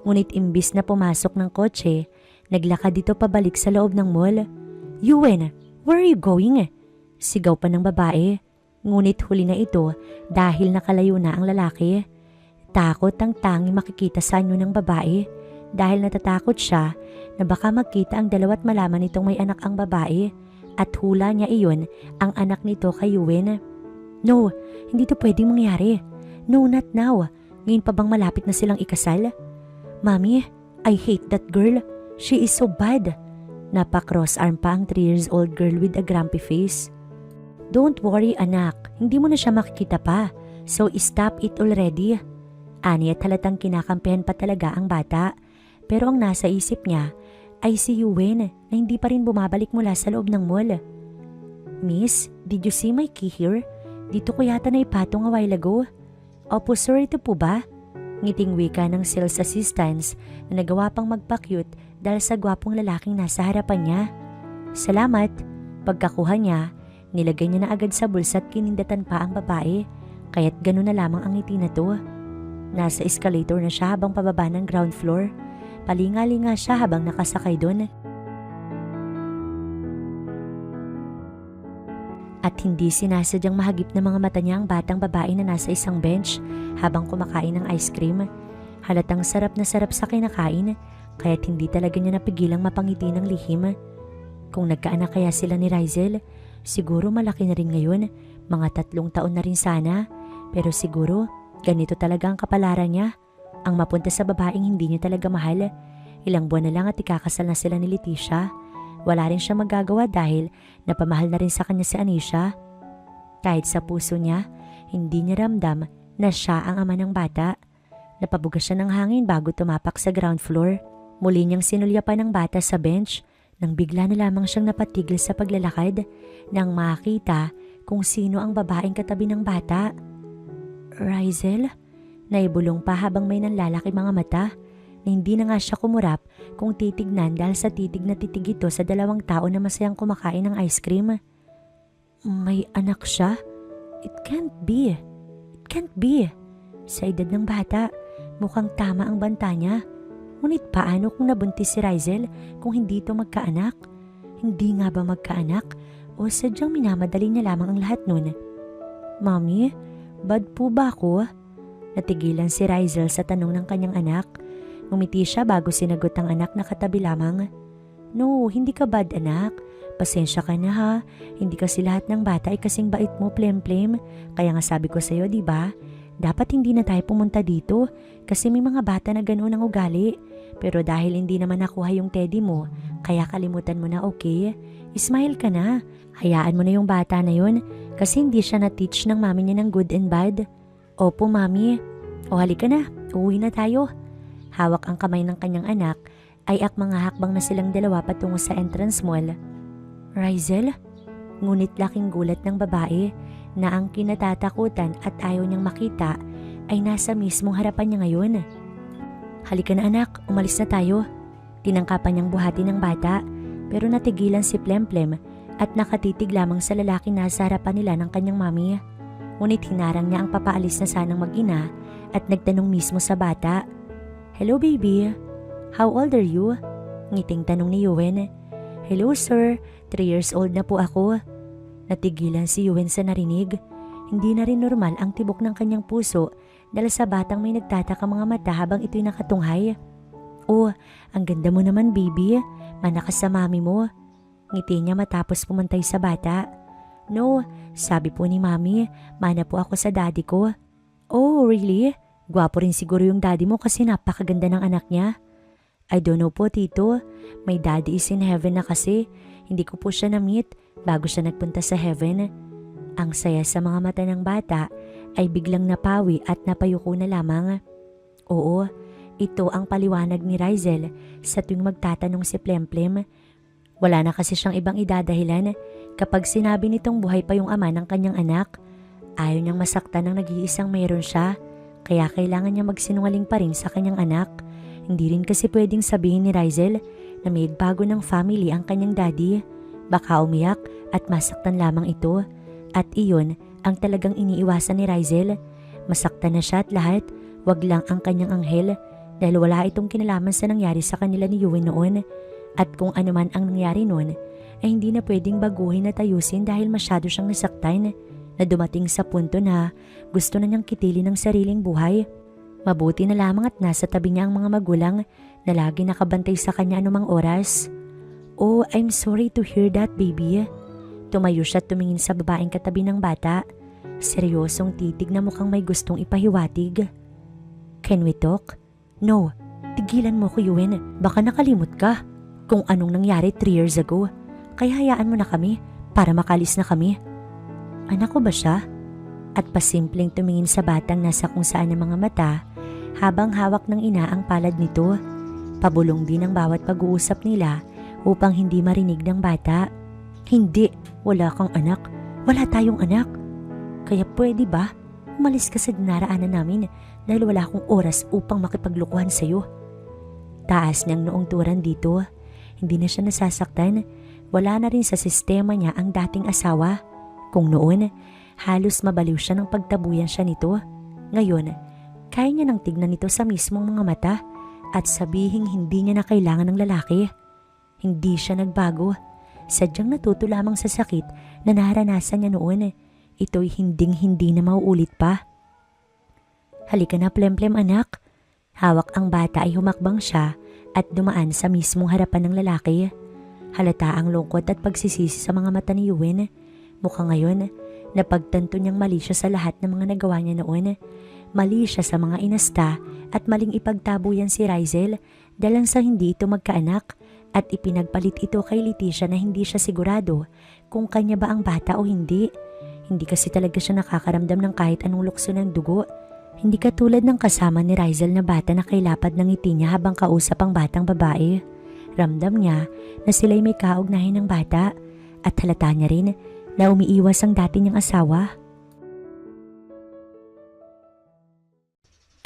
Ngunit imbis na pumasok ng kotse, naglakad dito pabalik sa loob ng mall. Yuen, where are you going? Sigaw pa ng babae, ngunit huli na ito dahil nakalayo na ang lalaki. Takot ang tangi makikita sa anyo ng babae dahil natatakot siya na baka magkita ang dalawa't malaman nitong may anak ang babae at hula niya iyon ang anak nito kay Yuen. No, hindi to pwedeng mangyari. No, not now. Ngayon pa bang malapit na silang ikasal? Mommy, I hate that girl. She is so bad. Napa-cross-arm pa ang 3 years old girl with a grumpy face. Don't worry anak, hindi mo na siya makikita pa. So stop it already. Ani at halatang kinakampihan pa talaga ang bata. Pero ang nasa isip niya ay si Yuen na hindi pa rin bumabalik mula sa loob ng mall. Miss, did you see my key here? Dito ko yata na ipatong a while ago. Opo sir, ito po ba? Ngiting wika ng sales assistants na nagawa pang magpa-cute dahil sa gwapong lalaking nasa harapan niya. Salamat. Pagkakuha niya, nilagay niya na agad sa bulsa at kinindatan pa ang babae, kaya't gano'n na lamang ang ngiti na to. Nasa escalator na siya habang pababa ng ground floor. Palinga-linga siya habang nakasakay doon. At hindi sinasadyang mahagip ng mga mata niya ang batang babae na nasa isang bench habang kumakain ng ice cream. Halatang sarap na sarap sa kinakain, kaya't hindi talaga niya napigilang mapangiti ng lihim. Kung nagkaanak kaya sila ni Rizel, siguro malaki na rin ngayon, mga 3 taon na rin sana. Pero siguro, ganito talaga ang kapalaran niya. Ang mapunta sa babaeng hindi niya talaga mahal. Ilang buwan na lang at ikakasal na sila ni Leticia. Wala rin siya magagawa dahil napamahal na rin sa kanya si Anisha. Kahit sa puso niya, hindi niya ramdam na siya ang ama ng bata. Napabuga siya ng hangin bago tumapak sa ground floor. Muli niyang sinulyapan ng bata sa bench nang bigla na lamang siyang napatigil sa paglalakad nang makita kung sino ang babaeng katabi ng bata. Rizel? Naibulong pa habang may nanlalaki mga mata na hindi na nga siya kumurap kung titignan dahil sa titig na titig ito sa 2 tao na masayang kumakain ng ice cream. May anak siya? It can't be. It can't be. Sa edad ng bata, mukhang tama ang banta niya. Ngunit paano kung nabuntis si Rizel kung hindi ito magkaanak? Hindi nga ba magkaanak? O sadyang minamadali niya lamang ang lahat nun? Mami, bad po ba ako? Natigilan si Rizel sa tanong ng kanyang anak. Ngumiti siya bago sinagot ang anak na katabi lamang. No, hindi ka bad anak. Pasensya ka na ha. Hindi kasi lahat ng bata ay kasing bait mo, Plem-Plem. Kaya nga sabi ko sa'yo, di ba? Dapat hindi na tayo pumunta dito kasi may mga bata na ganoon ang ugali. Pero dahil hindi naman nakuha yung teddy mo, kaya kalimutan mo na, okay? Smile ka na. Hayaan mo na yung bata na yun kasi hindi siya na-teach ng mami niya ng good and bad. Opo, mami. O halika na, uwi na tayo. Hawak ang kamay ng kanyang anak ay mga hakbang na silang dalawa patungo sa entrance mall. Rizel? Ngunit laking gulat ng babae na ang kinatatakutan at ayaw niyang makita ay nasa mismong harapan niya ngayon. Halika na anak, umalis na tayo. Tinangkapan niyang buhati ng bata pero natigilan si Plem-Plem at nakatitig lamang sa lalaki nasa harapan nila ng kanyang mami. Ngunit hinarang niya ang papaalis na sanang mag-ina at nagtanong mismo sa bata. Hello baby, how old are you? Ngiting tanong ni Yuen. Hello sir, 3 years old na po ako. Natigilan si Yuen sa narinig. Hindi na rin normal ang tibok ng kanyang puso dahil sa batang may nagtataka mga mata habang ito'y nakatunghay. Oh, ang ganda mo naman baby, manakas sa mami mo. Ngiti niya matapos pumantay sa bata. No, sabi po ni mami, mana po ako sa daddy ko. Oh, really? Gwapo rin siguro yung daddy mo kasi napakaganda ng anak niya. I don't know po tito, my daddy is in heaven na kasi. Hindi ko po siya na-meet bago siya nagpunta sa heaven. Ang saya sa mga mata ng bata ay biglang napawi at napayuko na lamang. Oo, ito ang paliwanag ni Rizel sa tuwing magtatanong si Plem-Plem. Wala na kasi siyang ibang idadahilan kapag sinabi nitong buhay pa yung ama ng kanyang anak. Ayaw niyang masaktan ng nag-iisang mayroon siya, kaya kailangan niya magsinungaling pa rin sa kanyang anak. Hindi rin kasi pwedeng sabihin ni Rizel na may bago ng family ang kanyang daddy. Baka umiyak at masaktan lamang ito. At iyon ang talagang iniiwasan ni Rizel. Masaktan na siya at lahat, wag lang ang kanyang anghel dahil wala itong kinalaman sa nangyari sa kanila ni Yuen noon. At kung ano man ang nangyari noon ay hindi na pwedeng baguhin at ayusin dahil masyado siyang nasaktan na dumating sa punto na gusto na niyang kitilin ng sariling buhay. Mabuti na lamang at nasa tabi niya ang mga magulang na lagi nakabantay sa kanya anumang oras. Oh, I'm sorry to hear that, baby. Tumayo siya at tumingin sa babaeng katabi ng bata. Seryosong titig na mukhang may gustong ipahiwatig. Can we talk? No, tigilan mo ko Yuen. Baka nakalimot ka kung anong nangyari 3 years ago. Kaya hayaan mo na kami para makalis na kami. Anak ko ba siya? At pasimpleng tumingin sa batang nasa kung saan ang mga mata habang hawak ng ina ang palad nito. Pabulong din ang bawat pag-uusap nila upang hindi marinig ng bata. Hindi, wala kang anak. Wala tayong anak. Kaya pwede ba? Umalis ka sa dinaraanan namin dahil wala akong oras upang makipaglukuhan sa'yo. Taas niyang noong turan dito. Hindi na siya nasasaktan. Wala na rin sa sistema niya ang dating asawa. Kung noon, halos mabaliw siya ng pagtabuyan siya nito. Ngayon, kaya niya nang tignan nito sa mismong mga mata at sabihing hindi niya na kailangan ng lalaki. Hindi siya nagbago. Sadyang natuto lamang sa sakit na naranasan niya noon. Ito'y hinding-hindi na mauulit pa. Halika na Plem-Plem anak. Hawak ang bata ay humakbang siya at dumaan sa mismong harapan ng lalaki. Halata ang lungkot at pagsisisi sa mga mata ni Yuen. Mukha ngayon, napagtanto niyang mali siya sa lahat ng mga nagawa niya noon. Mali siya sa mga inasta at maling ipagtabuyan si Rizel dahil sa hindi ito magkaanak at ipinagpalit ito kay Leticia na hindi siya sigurado kung kanya ba ang bata o hindi. Hindi kasi talaga siya nakakaramdam ng kahit anong lukso ng dugo. Hindi katulad ng kasama ni Rizel na bata na kay lapad ng ngiti niya habang kausap ang batang babae. Ramdam niya na sila'y may kaugnayan ng bata at halata niya rin na umiiwas ang dati niyang asawa.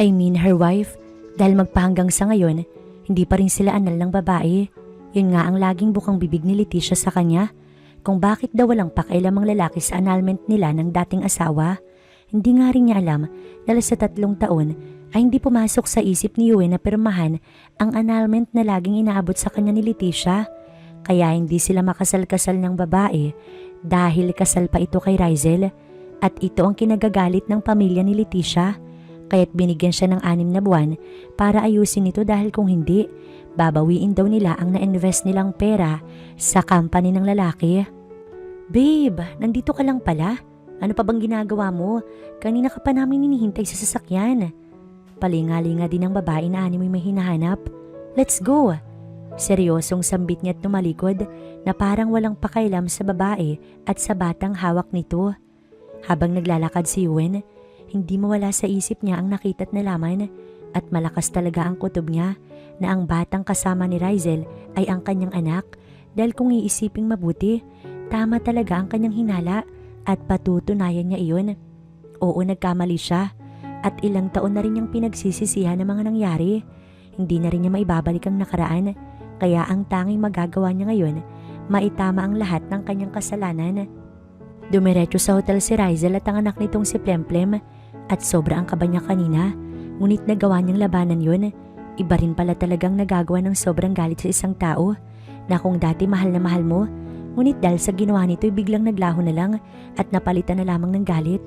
I mean her wife, dahil magpahanggang sa ngayon, hindi pa rin sila anal ng babae. Yun nga ang laging bukang bibig ni Leticia sa kanya, kung bakit daw walang pakialamang lalaki sa annulment nila ng dating asawa. Hindi nga rin niya alam dahil sa 3 taon ay hindi pumasok sa isip ni Yuen na pirmahan ang annulment na laging inaabot sa kanya ni Leticia. Kaya hindi sila makasal-kasal ng babae dahil kasal pa ito kay Rizel at ito ang kinagagalit ng pamilya ni Leticia. Kaya't binigyan siya ng 6 na buwan para ayusin ito dahil kung hindi, babawiin daw nila ang na-invest nilang pera sa company ng lalaki. Babe, nandito ka lang pala? Ano pa bang ginagawa mo? Kanina ka pa namin hinihintay sa sasakyan. Palinga-linga din ng babae na animoy may hinahanap. Let's go! Seryosong sambit niya at tumalikod na parang walang pakailam sa babae at sa batang hawak nito. Habang naglalakad si Yuen, hindi mawala sa isip niya ang nakita't nalaman at malakas talaga ang kutob niya na ang batang kasama ni Rizel ay ang kanyang anak dahil kung iisiping mabuti, tama talaga ang kanyang hinala at patutunayan niya iyon. Oo, nagkamali siya at ilang taon na rin niyang pinagsisisihan ng mga nangyari. Hindi na rin niya maibabalik ang nakaraan, kaya ang tanging magagawa niya ngayon, maitama ang lahat ng kanyang kasalanan. Dumiretso sa hotel si Rizel at ang anak nitong si Plemplem at sobra ang kaba niya kanina, ngunit nagawa niyang labanan yun. Iba rin pala talagang nagagawa ng sobrang galit sa isang tao na kung dati mahal na mahal mo, ngunit dahil sa ginawa nito ay biglang naglaho na lang at napalitan na lamang ng galit.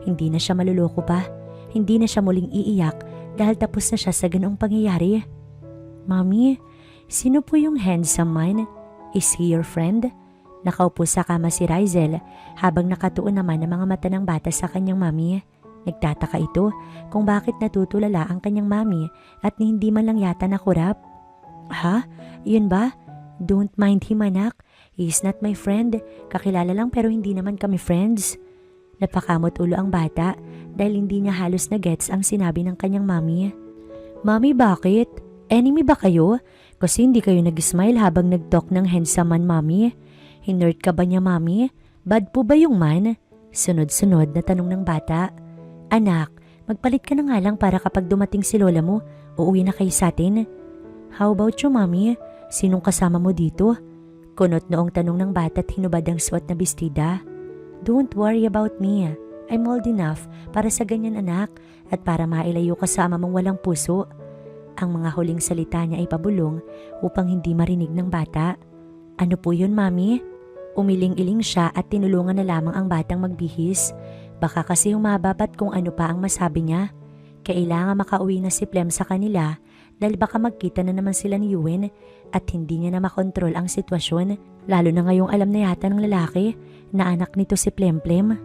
Hindi na siya maluloko pa. Hindi na siya muling iiyak dahil tapos na siya sa ganoong pangyayari. Mami, sino po yung handsome man? Is he your friend? Nakaupo sa kama si Rizel habang nakatuon naman ang mga mata ng bata sa kanyang mami. Nagtataka ito kung bakit natutulala ang kanyang mami at hindi man lang yata nakurap. Ha? Yun ba? Don't mind him, anak. He's not my friend. Kakilala lang pero hindi naman kami friends. Napakamot ulo ang bata dahil hindi niya halos na gets ang sinabi ng kanyang mami. Mami, bakit? Enemy ba kayo? Kasi hindi kayo nag-smile habang nag-talk ng handsome man, mami. Hinurt ka ba niya, mami? Bad po ba yung man? Sunod-sunod na tanong ng bata. Anak, magpalit ka na nga lang para kapag dumating si lola mo, uuwi na kayo sa atin. How about you, mami? Sinong kasama mo dito? Kunot noong tanong ng bata at hinubad ang suot na bestida. Don't worry about me. I'm old enough para sa ganyan, anak, at para mailayo kasama mong walang puso. Ang mga huling salita niya ay pabulong upang hindi marinig ng bata. Ano po yun, mami? Umiling-iling siya at tinulungan na lamang ang batang magbihis. Baka kasi humababat kung ano pa ang masabi niya. Kailangan makauwi na si Plem sa kanila dahil baka magkita na naman sila ni Yuen at hindi niya na makontrol ang sitwasyon, lalo na ngayong alam na yata ng lalaki na anak nito si Plemplem.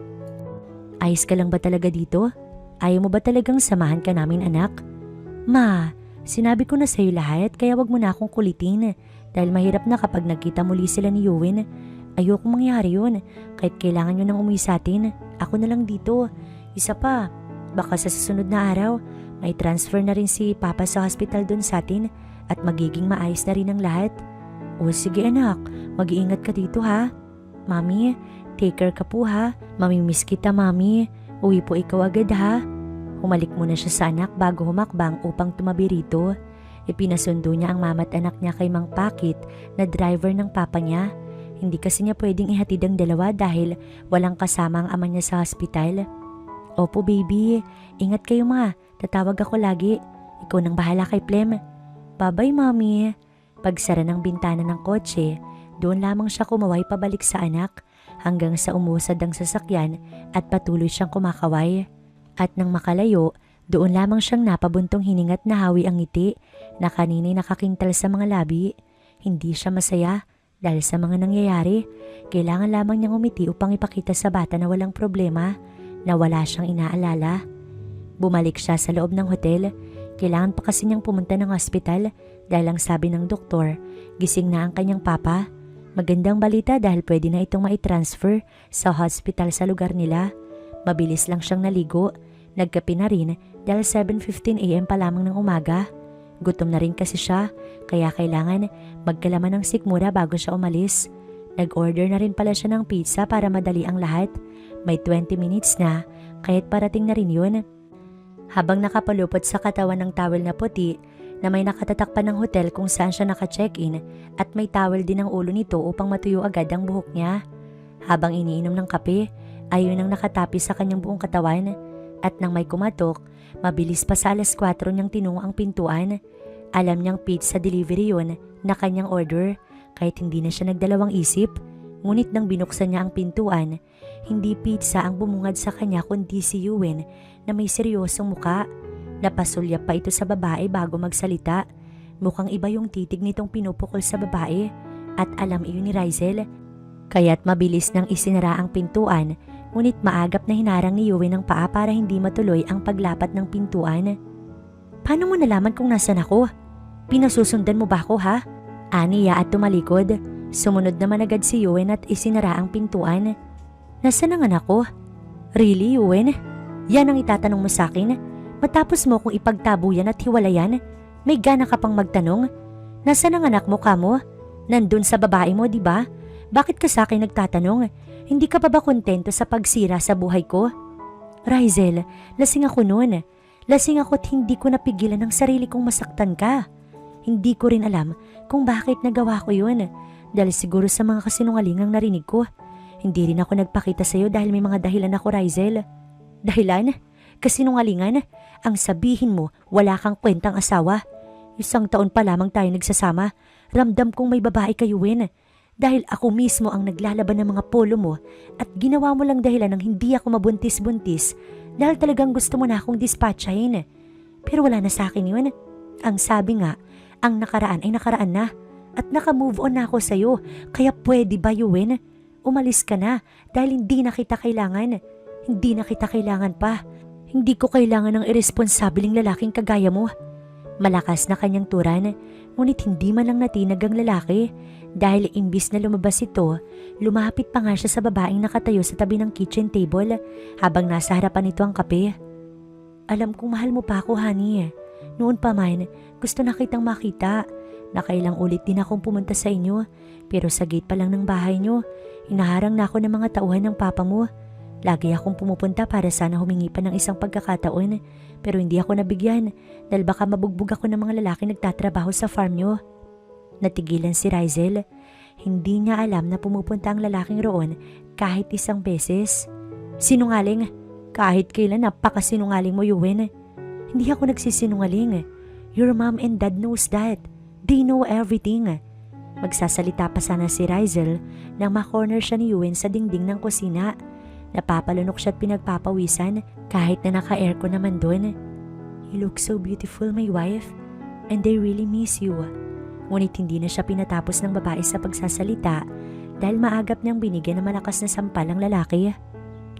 Ayos ka lang ba talaga dito? Ayaw mo ba talagang samahan ka namin, anak? Ma, sinabi ko na sa'yo lahat kaya wag mo na akong kulitin dahil mahirap na kapag nagkita muli sila ni Yuen. Ayokong mangyari yun kahit kailangan nyo nang umuwi sa atin. Ako na lang dito. Isa pa, baka sa susunod na araw may transfer na rin si Papa sa hospital dun sa atin at magiging maayos na rin ang lahat. O sige anak, mag-iingat ka dito ha. Mami, take care ka po ha. Mamimiss kita, mami. Uwi po ikaw agad ha. Humalik muna siya sa anak bago humakbang upang tumabi rito. Ipinasundo niya ang mama at anak niya kay Mang Pakit na driver ng papa niya. Hindi kasi niya pwedeng ihatid ang dalawa dahil walang kasama ang ama niya sa hospital. Opo baby, ingat kayo ma. Tatawag ako lagi. Ikaw nang bahala kay Plem. Bye-bye mami. Pagsara ng bintana ng kotse, doon lamang siya kumaway pabalik sa anak hanggang sa umusad ang sasakyan at patuloy siyang kumakaway. At nang makalayo, doon lamang siyang napabuntong hiningat na hawi ang ngiti na kanina'y nakakintal sa mga labi. Hindi siya masaya dahil sa mga nangyayari. Kailangan lamang niyang umiti upang ipakita sa bata na walang problema, na wala siyang inaalala. Bumalik siya sa loob ng hotel. Kailangan pa kasi niyang pumunta ng hospital dahil ang sabi ng doktor, gising na ang kanyang papa. Magandang balita dahil pwede na itong maitransfer sa hospital sa lugar nila. Mabilis lang siyang naligo. Nagkape na rin dahil 7:15 AM pa lamang ng umaga. Gutom na rin kasi siya kaya kailangan magkalaman ng sikmura bago siya umalis. Nag-order na rin pala siya ng pizza para madali ang lahat. May 20 minutes na kahit parating na rin yun. Habang nakapalupot sa katawan ng towel na puti na may nakatatak pa ng hotel kung saan siya naka-check-in at may towel din ang ulo nito upang matuyo agad ang buhok niya. Habang iniinom ng kape, ayun ang nakatapis sa kanyang buong katawan At nang may kumatok, mabilis pa sa 4:00 niyang tinungo ang pintuan. Alam niyang pizza delivery yun na kanyang order kahit hindi na siya nagdalawang isip. Ngunit nang binuksan niya ang pintuan, hindi pizza ang bumungad sa kanya kundi si Yuen na may seryosong muka. Napasulyap pa ito sa babae bago magsalita. Mukhang iba yung titig nitong pinupukol sa babae at alam iyon ni Rizel. Kaya't mabilis nang isinara ang pintuan, ngunit maagap na hinarang ni Yuen ng paa para hindi matuloy ang paglapat ng pintuan. Paano mo nalaman kung nasan ako? Pinasusundan mo ba ako ha? Aniya at tumalikod. Sumunod naman agad si Yuen at isinara ang pintuan. Nasaan ang anak ko? Really, Yuen? Yan ang itatanong mo sa akin? Matapos mo kung ipagtabuyan at hiwalayan, may gana ka pang magtanong? Nasaan ang anak mo, kamo? Nandun sa babae mo, di ba? Bakit ka sa akin nagtatanong? Hindi ka pa ba kontento sa pagsira sa buhay ko? Rizel, lasing ako noon. Lasing ako at hindi ko napigilan ang sarili kong masaktan ka. Hindi ko rin alam kung bakit nagawa ko yun. Dahil siguro sa mga kasinungalingang narinig ko. Hindi rin ako nagpakita sa'yo dahil may mga dahilan ako, Rizel. Dahilan? Kasinungalingan? Ang sabihin mo, wala kang kwentang asawa. 1 taon pa lamang tayo nagsasama. Ramdam kong may babae kayo, Yuen. Dahil ako mismo ang naglalaban ng mga polo mo at ginawa mo lang dahilan ng hindi ako mabuntis-buntis dahil talagang gusto mo na akong dispatchahin. Pero wala na sa akin yun. Ang sabi nga, ang nakaraan ay nakaraan na at naka-move on na ako sa'yo. Kaya pwede ba, Yuen? Umalis ka na dahil hindi na kita kailangan. Hindi na kita kailangan pa. Hindi ko kailangan ng irresponsableng lalaking kagaya mo. Malakas na kanyang turan, ngunit hindi man lang natinag ang lalaki dahil imbis na lumabas ito, lumapit pa nga siya sa babaeng nakatayo sa tabi ng kitchen table habang nasa harapan nito ang kape. Alam kong mahal mo pa ako, honey. Noon pa man, gusto na kitang makita. Nakailang ulit din akong pumunta sa inyo, pero sa gate pa lang ng bahay nyo, hinaharang na ako ng mga tauhan ng papa mo. Lagi akong pumupunta para sana humingi pa ng isang pagkakataon, pero hindi ako nabigyan dahil baka mabugbog ako ng mga lalaki nagtatrabaho sa farm nyo. Natigilan si Rizel. Hindi niya alam na pumupunta ang lalaking roon kahit 1 beses. Sinungaling. Kahit kailan napakasinungaling mo, Yuen. Hindi ako nagsisinungaling. Your mom and dad knows that. They know everything. Magsasalita pa sana si Rizel nang ma-corner siya ni Yuen sa dingding ng kusina. Napapalunok siya at pinagpapawisan kahit na naka-aircon naman doon. You look so beautiful, my wife, and they really miss you. Ngunit hindi na siya pinatapos ng babae sa pagsasalita dahil maagap niyang binigyan ng malakas na sampal ang lalaki.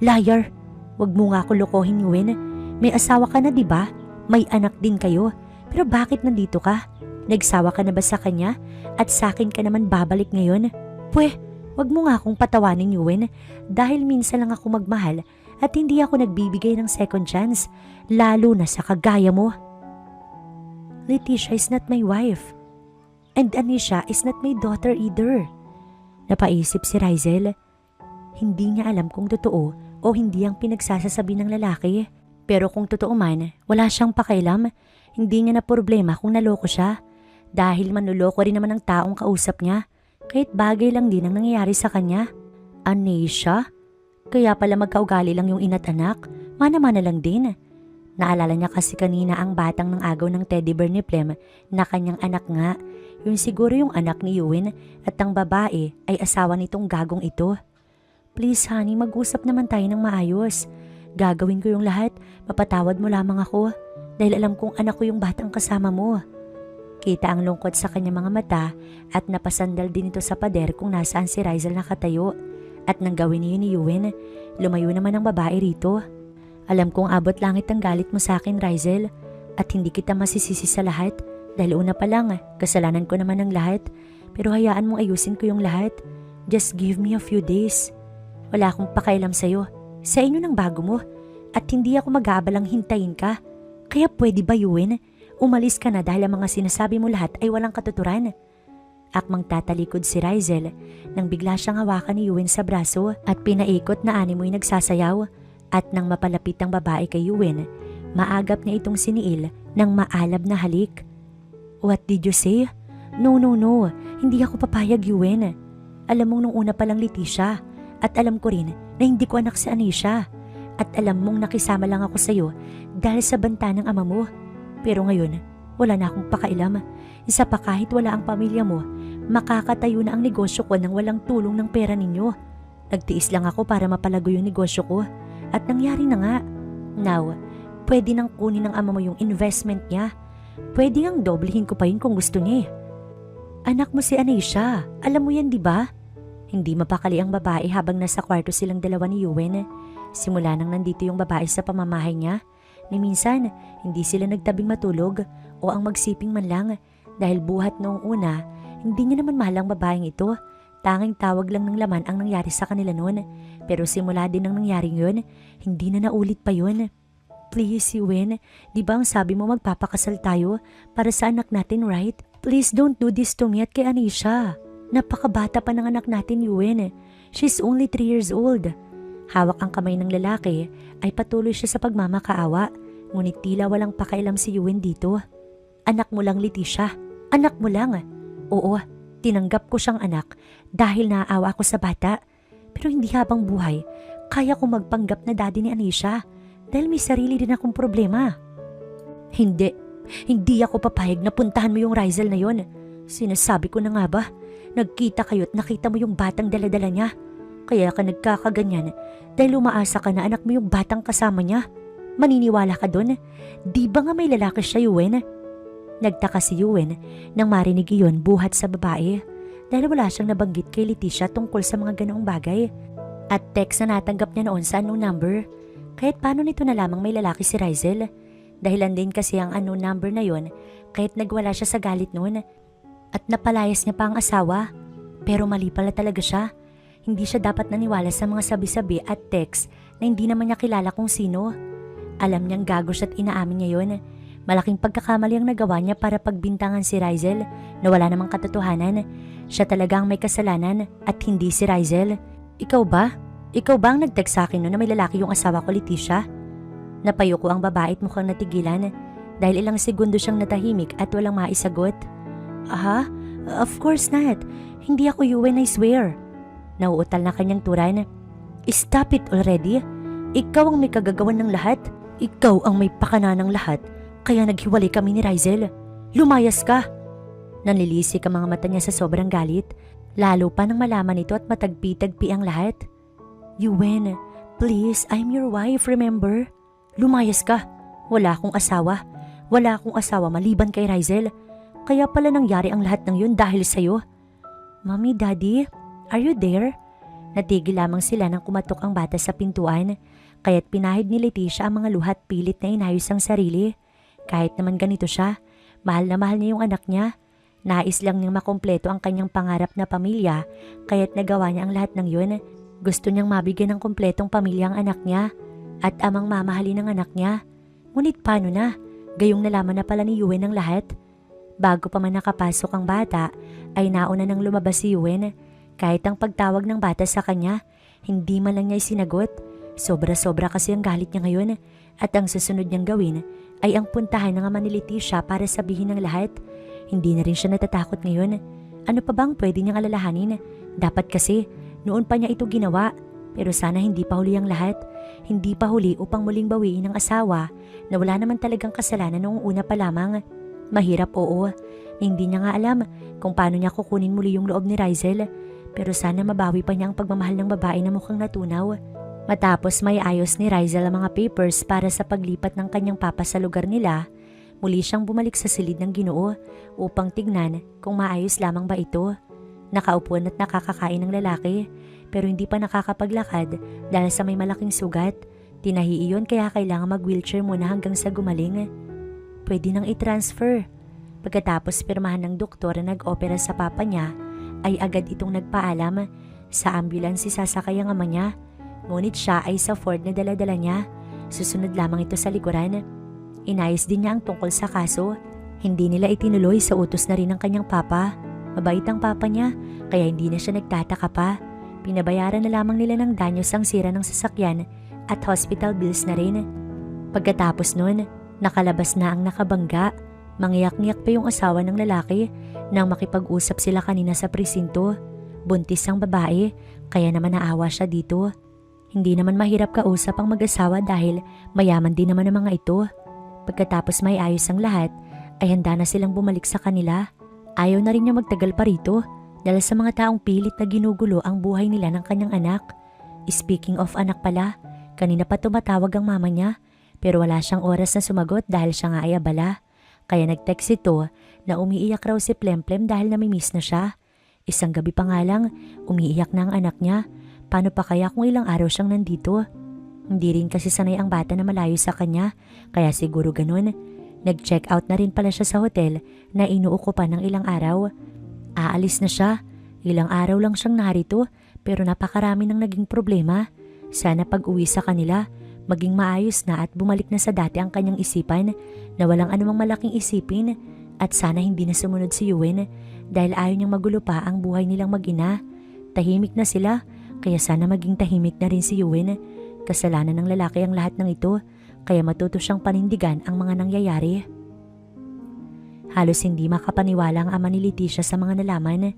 Liar! Wag mo nga ako lokohin, Yuen. May asawa ka na, di ba? May anak din kayo. Pero bakit nandito ka? Nagsawa ka na ba sa kanya? At sa akin ka naman babalik ngayon? Pweh, wag mo nga akong patawanin, Yuen, dahil minsan lang ako magmahal at hindi ako nagbibigay ng second chance, lalo na sa kagaya mo. Leticia is not my wife. And Anisha is not my daughter either. Napaisip si Rizel. Hindi niya alam kung totoo o hindi ang pinagsasasabi ng lalaki. Pero kung totoo man, wala siyang pakailam. Hindi niya na problema kung naloko siya. Dahil manluloko rin naman ang taong kausap niya. Kahit bagay lang din ang nangyayari sa kanya. Anisha? Kaya pala magkaugali lang yung ina't anak. Mana-mana lang din. Naalala niya kasi kanina ang batang ng agaw ng teddy bear ni Plem na kanyang anak nga. Yun siguro yung anak ni Yuen at ang babae ay asawa nitong gagong ito. Please honey, mag-usap naman tayo ng maayos. Gagawin ko yung lahat, mapatawad mo lamang ako dahil alam kong anak ko yung batang kasama mo. Kita ang lungkot sa kanyang mga mata at napasandal din ito sa pader kung nasaan si Rizel nakatayo. At nang gawin niyo ni Yuen, lumayo naman ang babae rito. Alam kong abot langit ang galit mo sa akin, Rizel, at hindi kita masisisi sa lahat. Dahil una pa lang, kasalanan ko naman ang lahat. Pero hayaan mong ayusin ko yung lahat. Just give me a few days. Wala akong pakailam sa'yo. Sa inyo ng bago mo. At hindi ako mag-aabalang hintayin ka. Kaya pwede ba, Yuen? Umalis ka na dahil ang mga sinasabi mo lahat ay walang katuturan. Akmang tatalikod si Rizel nang bigla siyang hawakan ni Yuen sa braso at pinaikot na animoy nagsasayaw. At nang mapalapit ang babae kay Yuen, maagap niya itong siniil ng maalab na halik. What did you say? No. Hindi ako papayag, Yuen. Alam mong nung una pa lang, Leticia, at alam ko rin na hindi ko anak si Anisha. At alam mong nakisama lang ako sa'yo dahil sa banta ng ama mo. Pero ngayon, wala na akong pakailam. Isa pa kahit wala ang pamilya mo, makakatayo na ang negosyo ko nang walang tulong ng pera ninyo. Nagtiis lang ako para mapalago yung negosyo ko. At nangyari na nga. Now, pwede nang kunin ng ama mo yung investment niya. Pwede ngang doblehin ko pa yun kung gusto niya. Anak mo si Anisha, alam mo yan di ba? Hindi mapakali ang babae habang nasa kwarto silang dalawa ni Yuen. Simula nang nandito yung babae sa pamamahay niya, ni minsan hindi sila nagtabing matulog o ang magsiping man lang dahil buhat noong una, hindi niya naman mahal ang babaeng ito. Tanging tawag lang ng laman ang nangyari sa kanila noon. Pero simula din ng nangyaring yun, hindi na naulit pa yun. Please, Yuen, di ba ang sabi mo magpapakasal tayo para sa anak natin, right? Please don't do this to me at kay Anisha. Napakabata pa ng anak natin, Yuen. She's only 3 years old. Hawak ang kamay ng lalaki ay patuloy siya sa pagmamakaawa. Ngunit tila walang pakailam si Yuen dito. Anak mo lang, Leticia. Anak mo lang. Oo, tinanggap ko siyang anak dahil naaawa ako sa bata. Pero hindi habang buhay, kaya ko magpanggap na daddy ni Anisha dahil may sarili din akong problema. Hindi ako papayag na puntahan mo yung Rizel na yon. Sinasabi ko na nga ba, nagkita kayo at nakita mo yung batang daladala niya. Kaya ka nagkakaganyan dahil umaasa ka na anak mo yung batang kasama niya. Maniniwala ka doon? Di ba nga may lalaki siya, Yuen? Nagtaka si Yuen nang marinig iyon buhat sa babae dahil wala siyang nabanggit kay Leticia tungkol sa mga ganoong bagay. At text na natanggap niya noon sa unknown number. Kahit paano nito na lamang may lalaki si Rizel. Dahilan din kasi ang unknown number na yon kahit nagwala siya sa galit noon at napalayas niya pa ang asawa. Pero mali pala talaga siya. Hindi siya dapat naniwala sa mga sabi-sabi at text na hindi naman niya kilala kung sino. Alam niyang gago siya at inaamin niya yon. Malaking pagkakamali ang nagawa niya para pagbintangan si Rizel na wala namang katotohanan. Siya talaga ang may kasalanan at hindi si Rizel. Ikaw ba? Ikaw ba ang nag-text sa akin no na may lalaki yung asawa ko, Leticia? Napayo ko ang babae at mukhang natigilan dahil ilang segundo siyang natahimik at walang maisagot. Aha? Of course not. Hindi ako Yuen, I swear. Nauutal na kanyang turan. Stop it already. Ikaw ang may kagagawan ng lahat. Ikaw ang may pakana ng lahat. Kaya naghiwalay kami ni Rizel. Lumayas ka. Nanlilisik ang mga mata niya sa sobrang galit. Lalo pa nang malaman ito at matagpi-tagpi ang lahat. Yuen, please, I'm your wife, remember? Lumayas ka. Wala akong asawa. Wala akong asawa maliban kay Rizel. Kaya pala nangyari ang lahat ng yun dahil sa'yo. Mommy, Daddy, are you there? Natigil lamang sila nang kumatok ang bata sa pintuan. Kaya't pinahid ni Leticia ang mga luhat pilit na inayos ang sarili. Kahit naman ganito siya, mahal na mahal niya yung anak niya. Nais lang niyang makumpleto ang kanyang pangarap na pamilya, kaya't nagawa niya ang lahat ng yun. Gusto niyang mabigyan ng kumpletong pamilya ang anak niya at amang mamahalin ng anak niya. Ngunit paano na? Gayong nalaman na pala ni Yuen ang lahat. Bago pa man nakapasok ang bata, ay nauna nang lumabas si Yuen. Kahit ang pagtawag ng bata sa kanya, hindi man lang niya isinagot. Sobra-sobra kasi ang galit niya ngayon at ang susunod niyang gawin ay ang puntahan ng ama ni Leticia para sabihin ng lahat. Hindi na rin siya natatakot ngayon. Ano pa bang pwede niyang alalahanin? Dapat kasi, noon pa niya ito ginawa. Pero sana hindi pa huli ang lahat. Hindi pa huli upang muling bawiin ang asawa na wala naman talagang kasalanan noong una pa lamang. Mahirap, oo. Hindi niya nga alam kung paano niya kukunin muli yung loob ni Rizel. Pero sana mabawi pa niya ang pagmamahal ng babae na mukhang natunaw. Matapos may ayos ni Rizel ang mga papers para sa paglipat ng kanyang papa sa lugar nila, muli siyang bumalik sa silid ng Ginoo upang tignan kung maayos lamang ba ito. Nakaupuan at nakakakain ng lalaki pero hindi pa nakakapaglakad dahil sa may malaking sugat. Tinahi iyon kaya kailangan mag-wheelchair muna hanggang sa gumaling. Pwede nang i-transfer. Pagkatapos pirmahan ng doktor na nag-opera sa papa niya, ay agad itong nagpaalam. Sa ambulance sasakay ang ama niya. Ngunit siya ay sa Ford na daladala niya. Susunod lamang ito sa likuran. Inayos din niya ang tungkol sa kaso. Hindi nila itinuloy sa utos na rin ng kanyang papa. Mabait ang papa niya, kaya hindi na siya nagtataka pa. Pinabayaran na lamang nila ng danyos ang sira ng sasakyan at hospital bills na rin. Pagkatapos nun, nakalabas na ang nakabangga. Mangyak-ngyak pa yung asawa ng lalaki nang makipag-usap sila kanina sa presinto. Buntis ang babae, kaya naman naawa siya dito. Hindi naman mahirap kausap ang mag-asawa dahil mayaman din naman ang mga ito. Pagkatapos may ayos ang lahat, ay handa na silang bumalik sa kanila. Ayaw na rin niya magtagal pa rito dahil sa mga taong pilit na ginugulo ang buhay nila ng kanyang anak. Speaking of anak pala, kanina pa tumatawag ang mama niya pero wala siyang oras na sumagot dahil siya nga ay abala. Kaya nag-text ito na umiiyak raw si Plemplem dahil namimiss na siya. Isang gabi pa nga lang, umiiyak na ang anak niya. Paano pa kaya kung ilang araw siyang nandito? Hindi rin kasi sanay ang bata na malayo sa kanya, kaya siguro ganun. Nag-check out na rin pala siya sa hotel na inuukupan ng ilang araw. Aalis na siya. Ilang araw lang siyang narito pero napakarami ng naging problema. Sana pag-uwi sa kanila, maging maayos na at bumalik na sa dati ang kanyang isipan na walang anumang malaking isipin at sana hindi na sumunod si Yuen dahil ayaw niyang magulo pa ang buhay nilang mag-ina. Tahimik na sila. Kaya sana maging tahimik na rin si Yuen. Kasalanan ng lalaki ang lahat ng ito, kaya matuto siyang panindigan ang mga nangyayari. Halos hindi makapaniwala ang ama ni Leticia sa mga nalaman.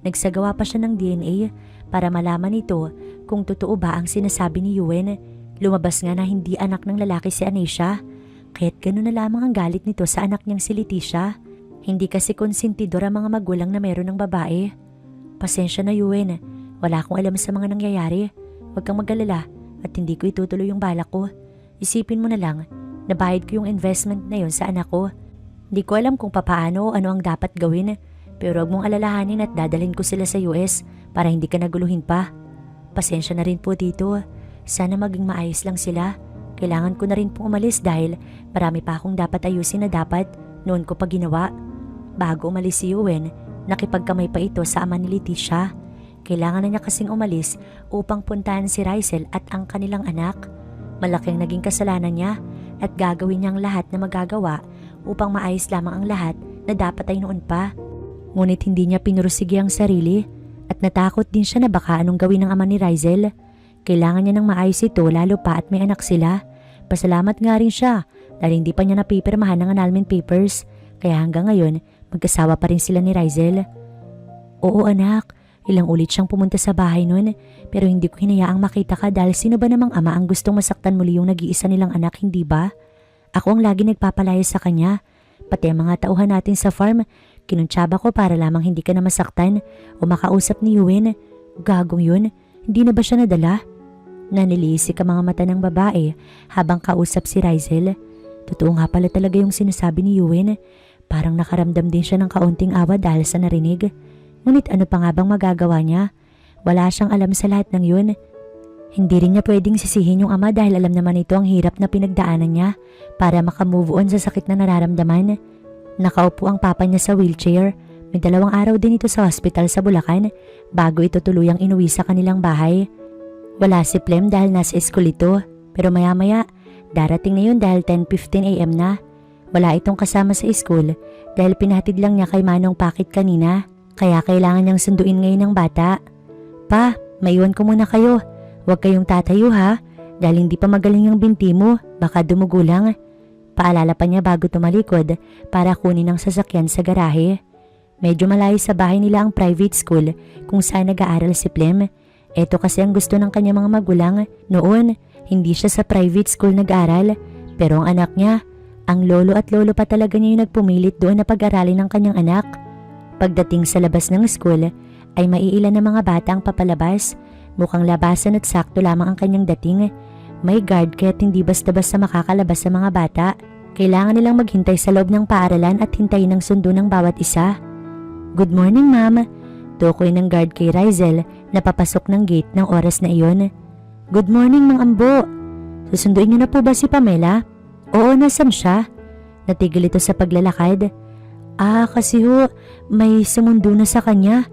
Nagsagawa pa siya ng DNA para malaman ito kung totoo ba ang sinasabi ni Yuen. Lumabas nga na hindi anak ng lalaki si Anisha, kaya't gano'n na lamang ang galit nito sa anak niyang si Leticia. Hindi kasi konsentidor ang mga magulang na meron ng babae. Pasensya na Yuen. Wala akong alam sa mga nangyayari. Huwag kang mag-alala at hindi ko itutuloy yung balak ko. Isipin mo na lang, nabayad ko yung investment na yun sa anak ko. Hindi ko alam kung papaano o ano ang dapat gawin, pero huwag mong alalahanin at dadalhin ko sila sa US para hindi ka naguluhin pa. Pasensya na rin po dito. Sana maging maayos lang sila. Kailangan ko na rin pong umalis dahil marami pa akong dapat ayusin na dapat noon ko pa ginawa. Bago umalis si Yuen, nakipagkamay pa ito sa ama ni Leticia. Kailangan na niya kasing umalis upang puntahan si Rizel at ang kanilang anak. Malaking naging kasalanan niya at gagawin niya ang lahat na magagawa upang maayos lamang ang lahat na dapat ay noon pa. Ngunit hindi niya pinursige ang sarili at natakot din siya na baka anong gawin ng ama ni Rizel. Kailangan niya ng maayos ito lalo pa at may anak sila. Pasalamat nga rin siya dahil hindi pa niya napipirmahan ng annulment papers kaya hanggang ngayon magkasawa pa rin sila ni Rizel. Oo anak. Ilang ulit siyang pumunta sa bahay noon pero hindi ko hinayaang makita ka dahil sino ba namang ama ang gustong masaktan muli yung nag-iisa nilang anak, hindi ba? Ako ang lagi nagpapalaya sa kanya. Pati ang mga tauhan natin sa farm, kinuntsaba ko para lamang hindi ka na masaktan o makausap ni Yuen. Gagong yun, hindi na ba siya nadala? Nanilisik ang mga mata ng babae habang kausap si Rizel. Totoo nga pala talaga yung sinasabi ni Yuen. Parang nakaramdam din siya ng kaunting awa dahil sa narinig. Ngunit ano pa nga bang magagawa niya? Wala siyang alam sa lahat ng yun. Hindi rin niya pwedeng sisihin yung ama dahil alam naman ito ang hirap na pinagdaanan niya para makamove on sa sakit na nararamdaman. Nakaupo ang papa niya sa wheelchair. May 2 araw din ito sa hospital sa Bulacan bago ito tuluyang inuwi sa kanilang bahay. Wala si Plem dahil nasa school ito pero maya-maya darating na yun dahil 10:15 AM na. Wala itong kasama sa school dahil pinahatid lang niya kay Manong Pakit kanina. Kaya kailangan niyang sunduin ngayon ng bata. Pa, maiwan ko muna kayo. Huwag kayong tatayo ha, dahil hindi pa magaling ang binti mo, baka dumugo lang. Paalala pa niya bago tumalikod para kunin ang sasakyan sa garahe. Medyo malayo sa bahay nila ang private school kung saan nag-aaral si Plem. Ito kasi ang gusto ng kanyang mga magulang. Noon, hindi siya sa private school nag-aaral, pero ang anak niya, ang lolo at lolo pa talaga niya yung nagpumilit doon na pag-aralin ng kanyang anak. Pagdating sa labas ng school ay maiilan na mga bata ang papalabas. Mukhang labasan at sakto lamang ang kanyang dating. May guard kaya't hindi basta-basta makakalabas sa mga bata. Kailangan nilang maghintay sa loob ng paaralan at hintayin ang sundo ng bawat isa. Good morning ma'am. Tukoy ng guard kay Rizel na papasok ng gate ng oras na iyon. Good morning Mang Ambo. Susunduin niyo na po ba si Pamela? Oo, nasan siya? Natigil ito sa paglalakad. Kasi may sumundo na sa kanya.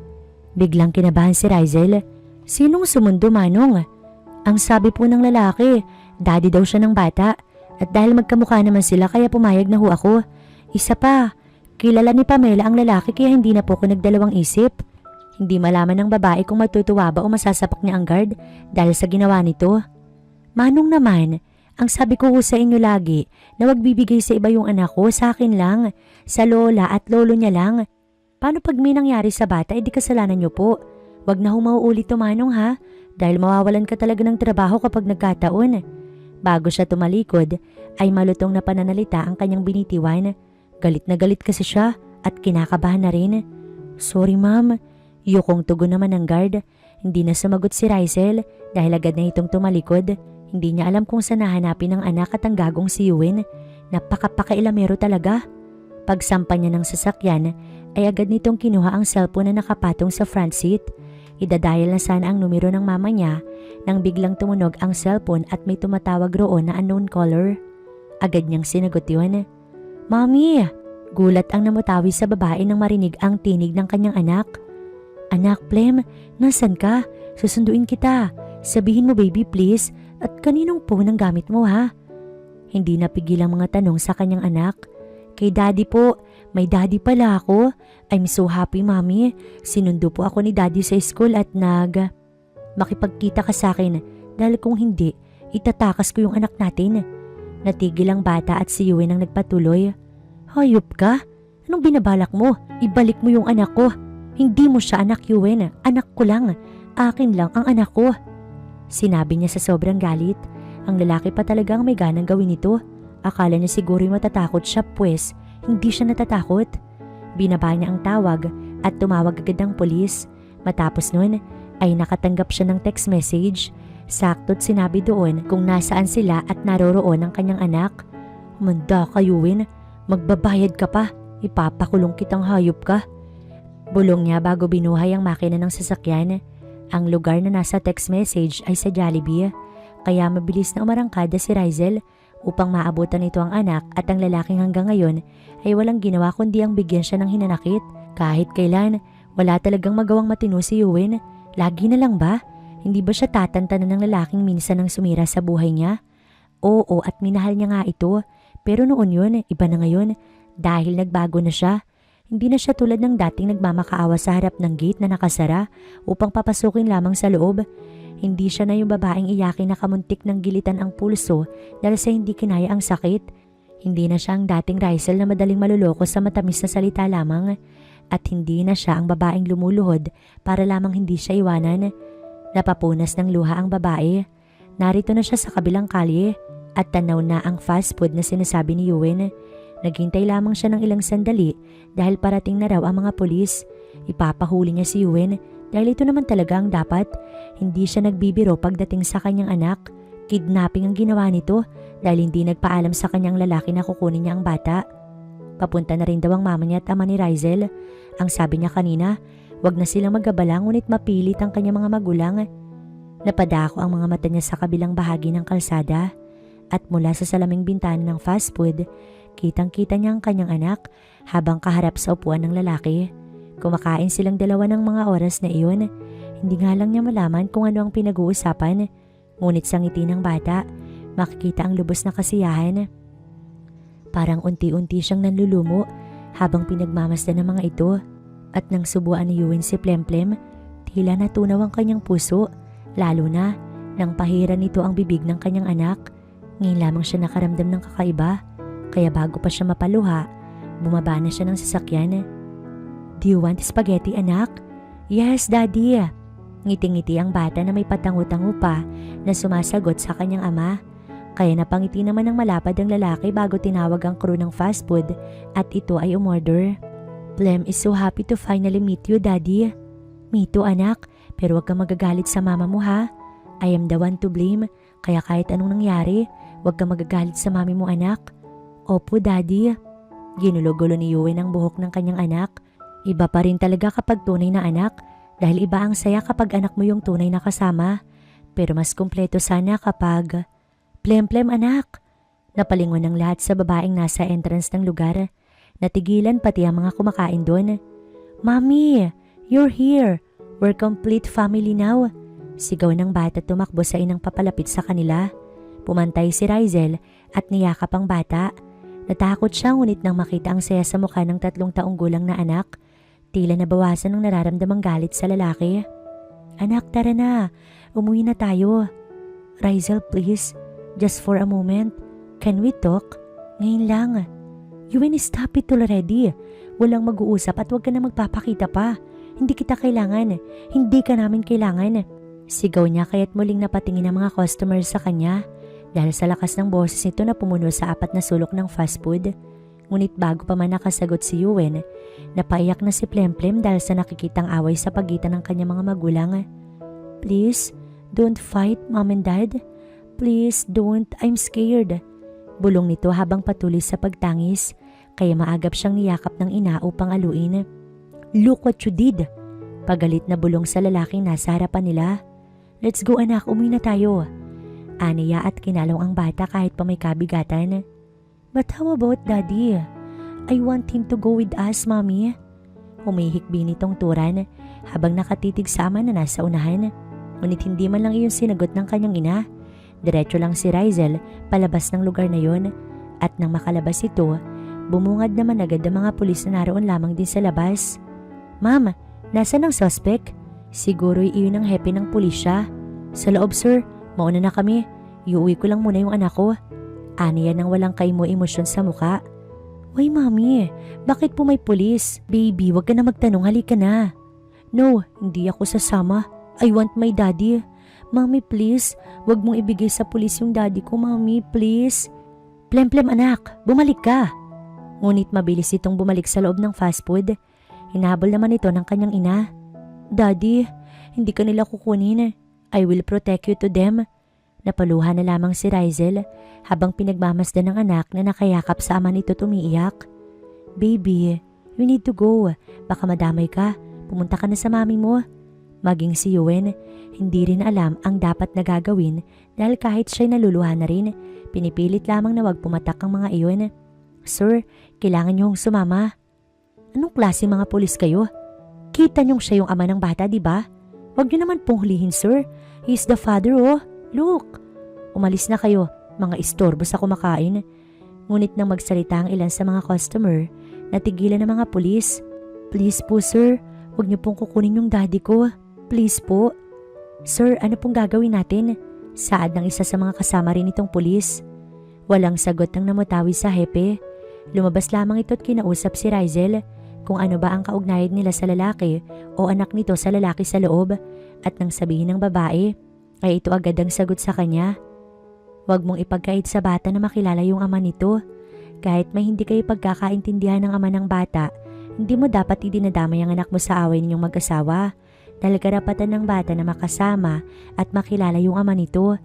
Biglang kinabahan si Rizel. Sinong sumundo, Manong? Ang sabi po ng lalaki, daddy daw siya ng bata. At dahil magkamukha naman sila kaya pumayag na ho ako. Isa pa, kilala ni Pamela ang lalaki kaya hindi na po ako nagdalawang isip. Hindi malaman ng babae kung matutuwa ba o masasapak niya ang guard dahil sa ginawa nito. Manong naman, ang sabi ko sa inyo lagi na wag bibigay sa iba yung anak ko, sa akin lang, sa lola at lolo niya lang. Paano pag may nangyari sa bata, edi kasalanan niyo po. Wag na humauulit to Manong ha, dahil mawawalan ka talaga ng trabaho kapag nagkataon. Bago siya tumalikod ay malutong na pananalita ang kanyang binitiwan. Galit na galit kasi siya at kinakabahan na rin. Sorry ma'am. Yukong tugon naman ng guard. Hindi na sumagot si Rizel dahil agad na itong tumalikod. Hindi niya alam kung saan nahanapin ang anak at ang gagong si Yuen. Napakapakailamero talaga. Pagsampa niya ng sasakyan ay agad nitong kinuha ang cellphone na nakapatong sa front seat. Idadial na sana ang numero ng mama niya nang biglang tumunog ang cellphone at may tumatawag roon na unknown caller. Agad niyang sinagot yun. Mami! Gulat ang namutawi sa babae nang marinig ang tinig ng kanyang anak. Anak, Plem, nasan ka? Susunduin kita. Sabihin mo baby please, at kaninong phone ang gamit mo ha? Hindi napigil ang mga tanong sa kanyang anak. Kay daddy po, may daddy pala ako. I'm so happy mami. Sinundo po ako ni daddy sa school at makipagkita ka sa akin dahil kung hindi, itatakas ko yung anak natin. Natigil ang bata at si Yuen ang nagpatuloy. Hayop ka? Anong binabalak mo? Ibalik mo yung anak ko. Hindi mo siya anak, Yuen. Anak ko lang. Akin lang ang anak ko. Sinabi niya sa sobrang galit. Ang lalaki pa talaga ang may ganang gawin ito. Akala niya siguro matatakot siya pues hindi siya natatakot. Binaba niya ang tawag at tumawag agad ng pulis. Matapos nun ay nakatanggap siya ng text message. Sakto't sinabi doon kung nasaan sila at naroroon ang kanyang anak. Manda ka, Yuen. Magbabayad ka pa. Ipapakulong kitang hayop ka. Bulong niya bago binuhay ang makina ng sasakyan. Ang lugar na nasa text message ay sa Jollibee. Kaya mabilis na umarangkada si Rizel upang maabutan ito ang anak at ang lalaking hanggang ngayon ay walang ginawa kundi ang bigyan siya ng hinanakit. Kahit kailan, wala talagang magawang matino si Yuen. Lagi na lang ba? Hindi ba siya tatantanan ng lalaking minsan nang sumira sa buhay niya? Oo, at minahal niya nga ito. Pero noon yun, iba na ngayon. Dahil nagbago na siya. Hindi na siya tulad ng dating nagmamakaawa sa harap ng gate na nakasara upang papasukin lamang sa loob. Hindi siya na yung babaeng iyakin na kamuntik ng gilitan ang pulso dahil sa hindi kinaya ang sakit. Hindi na siya ang dating Rizel na madaling maluloko sa matamis na salita lamang. At hindi na siya ang babaeng lumuluhod para lamang hindi siya iwanan. Napapunas ng luha ang babae. Narito na siya sa kabilang kalye at tanaw na ang fast food na sinasabi ni Yuen. Naghintay lamang siya ng ilang sandali dahil parating na raw ang mga pulis. Ipapahuli niya si Yuen dahil ito naman talaga ang dapat. Hindi siya nagbibiro pagdating sa kanyang anak. Kidnapping ang ginawa nito dahil hindi nagpaalam sa kanyang lalaki na kukunin niya ang bata. Papunta na rin daw ang mama niya at ama ni Rizel. Ang sabi niya kanina, wag na silang magabala ngunit mapilit ang kanyang mga magulang. Napadako ang mga mata niya sa kabilang bahagi ng kalsada at mula sa salaming bintana ng fast food, kitang-kita niya ang kanyang anak habang kaharap sa upuan ng lalaki. Kumakain silang dalawa ng mga oras na iyon. Hindi nga lang niya malaman kung ano ang pinag-uusapan. Ngunit sa ngiti ng bata, makikita ang lubos na kasiyahan. Parang unti-unti siyang nanlulumo habang pinagmamasdan ng mga ito. At nang subuan ni Yuen si Plemplem, tila natunaw ang kanyang puso, lalo na nang pahiran nito ang bibig ng kanyang anak. Ngayon lamang siya nakaramdam ng kakaiba, kaya bago pa siya mapaluha, bumaba na siya ng sasakyan. Do you want spaghetti, anak? Yes, daddy. Ngiti-ngiti ang bata na may patangu-tangu pa na sumasagot sa kanyang ama. Kaya napangiti naman ng malapad ang lalaki bago tinawag ang crew ng fast food at ito ay umorder. Plem is so happy to finally meet you, daddy. Me too, anak, pero wag kang magagalit sa mama mo ha. I am the one to blame, kaya kahit anong nangyari, wag kang magagalit sa mami mo, anak. Opo, daddy. Ginulo-gulo ni Yuen ang buhok ng kanyang anak. Iba pa rin talaga kapag tunay na anak dahil iba ang saya kapag anak mo yung tunay na kasama. Pero mas kumpleto sana kapag... Plem-plem, anak. Napalingon ng lahat sa babaeng nasa entrance ng lugar. Natigilan pati ang mga kumakain doon. Mommy, you're here. We're complete family now. Sigaw ng bata tumakbo sa inang papalapit sa kanila. Pumantay si Rizel at niyakap ang bata. Natakot siya ngunit nang makita ang saya sa mukha ng 3 taong gulang na anak, tila nabawasan ng nararamdamang galit sa lalaki. Anak, tara na. Umuwi na tayo. Rizel, please. Just for a moment. Can we talk? Ngayon lang. Yuen, stop it already. Walang mag-uusap at huwag ka na magpapakita pa. Hindi kita kailangan. Hindi ka namin kailangan. Sigaw niya kaya't muling napatingin ang mga customers sa kanya dahil sa lakas ng boses nito na pumuno sa 4 na sulok ng fast food. Ngunit bago pa man nakasagot si Yuen, napaiyak na si Plemplem dahil sa nakikitang away sa pagitan ng kanyang mga magulang. "Please, don't fight, Mom and Dad. Please don't, I'm scared." Bulong nito habang patuloy sa pagtangis, kaya maagap siyang niyakap ng ina upang aluin. "Look what you did." Pagalit na bulong sa lalaking nasa harapan nila. "Let's go anak, umuwi na tayo." Aniya at kinalong ang bata kahit pa may kabigatan. "But how about Daddy? I want him to go with us, Mommy." Humihikbi nitong Turan habang nakatitig sa ama na nasa unahan. Ngunit hindi man lang iyon sinagot ng kanyang ina. Diretso lang si Rizel palabas ng lugar na yon at nang makalabas ito, bumungad naman agad ang mga pulis na naroon lamang din sa labas. "Ma'am, nasaan ang suspect?" "Siguro'y iyon ang hepe ng pulisya." "Sa loob sir, mauna na kami. Iuwi ko lang muna yung anak ko." Aniya nang walang kaimo-emosyon sa muka. "Uy mami, bakit po may pulis? Baby, wag ka na magtanong, halika na." "No, hindi ako sasama. I want my daddy." "Mami please, wag mong ibigay sa pulis yung daddy ko, mami please." "Plemplem anak, bumalik ka." Ngunit mabilis itong bumalik sa loob ng fast food. Hinahabol naman ito ng kanyang ina. "Daddy, hindi ka nila kukunin. I will protect you to them." Napaluha na lamang si Rizel habang pinagmamasdan ng anak na nakayakap sa ama nito umiiyak. "Baby, we need to go. Baka madamay ka. Pumunta ka na sa mami mo." Maging si Yuen, hindi rin alam ang dapat na gagawin dahil kahit siya'y naluluha na rin, pinipilit lamang na wag pumatak ang mga iyon. "Sir, kailangan niyong sumama." "Anong klase mga pulis kayo? Kita niyong siya yung ama ng bata, di ba? Wag niyo naman pong hulihin, sir. He's the father, oh. Look." "Umalis na kayo, mga istorbo sa kumakain." Ngunit nang magsalita ang ilan sa mga customer, natigilan ng mga pulis. "Please po sir, wag niyo pong kukunin yung daddy ko. Please po." "Sir, ano pong gagawin natin?" Saad ng isa sa mga kasama rin itong pulis. Walang sagot ang namutawi sa hepe. Lumabas lamang ito at kinausap si Rizel kung ano ba ang kaugnayan nila sa lalaki o anak nito sa lalaki sa loob, at nang sabihin ng babae, ay ito agad ang sagot sa kanya. "Wag mong ipagkait sa bata na makilala yung ama nito. Kahit may hindi kayo pagkakaintindihan ng ama ng bata, hindi mo dapat idinadamay ang anak mo sa away ninyong mag-asawa. Dahil karapatan ng bata na makasama at makilala yung ama nito.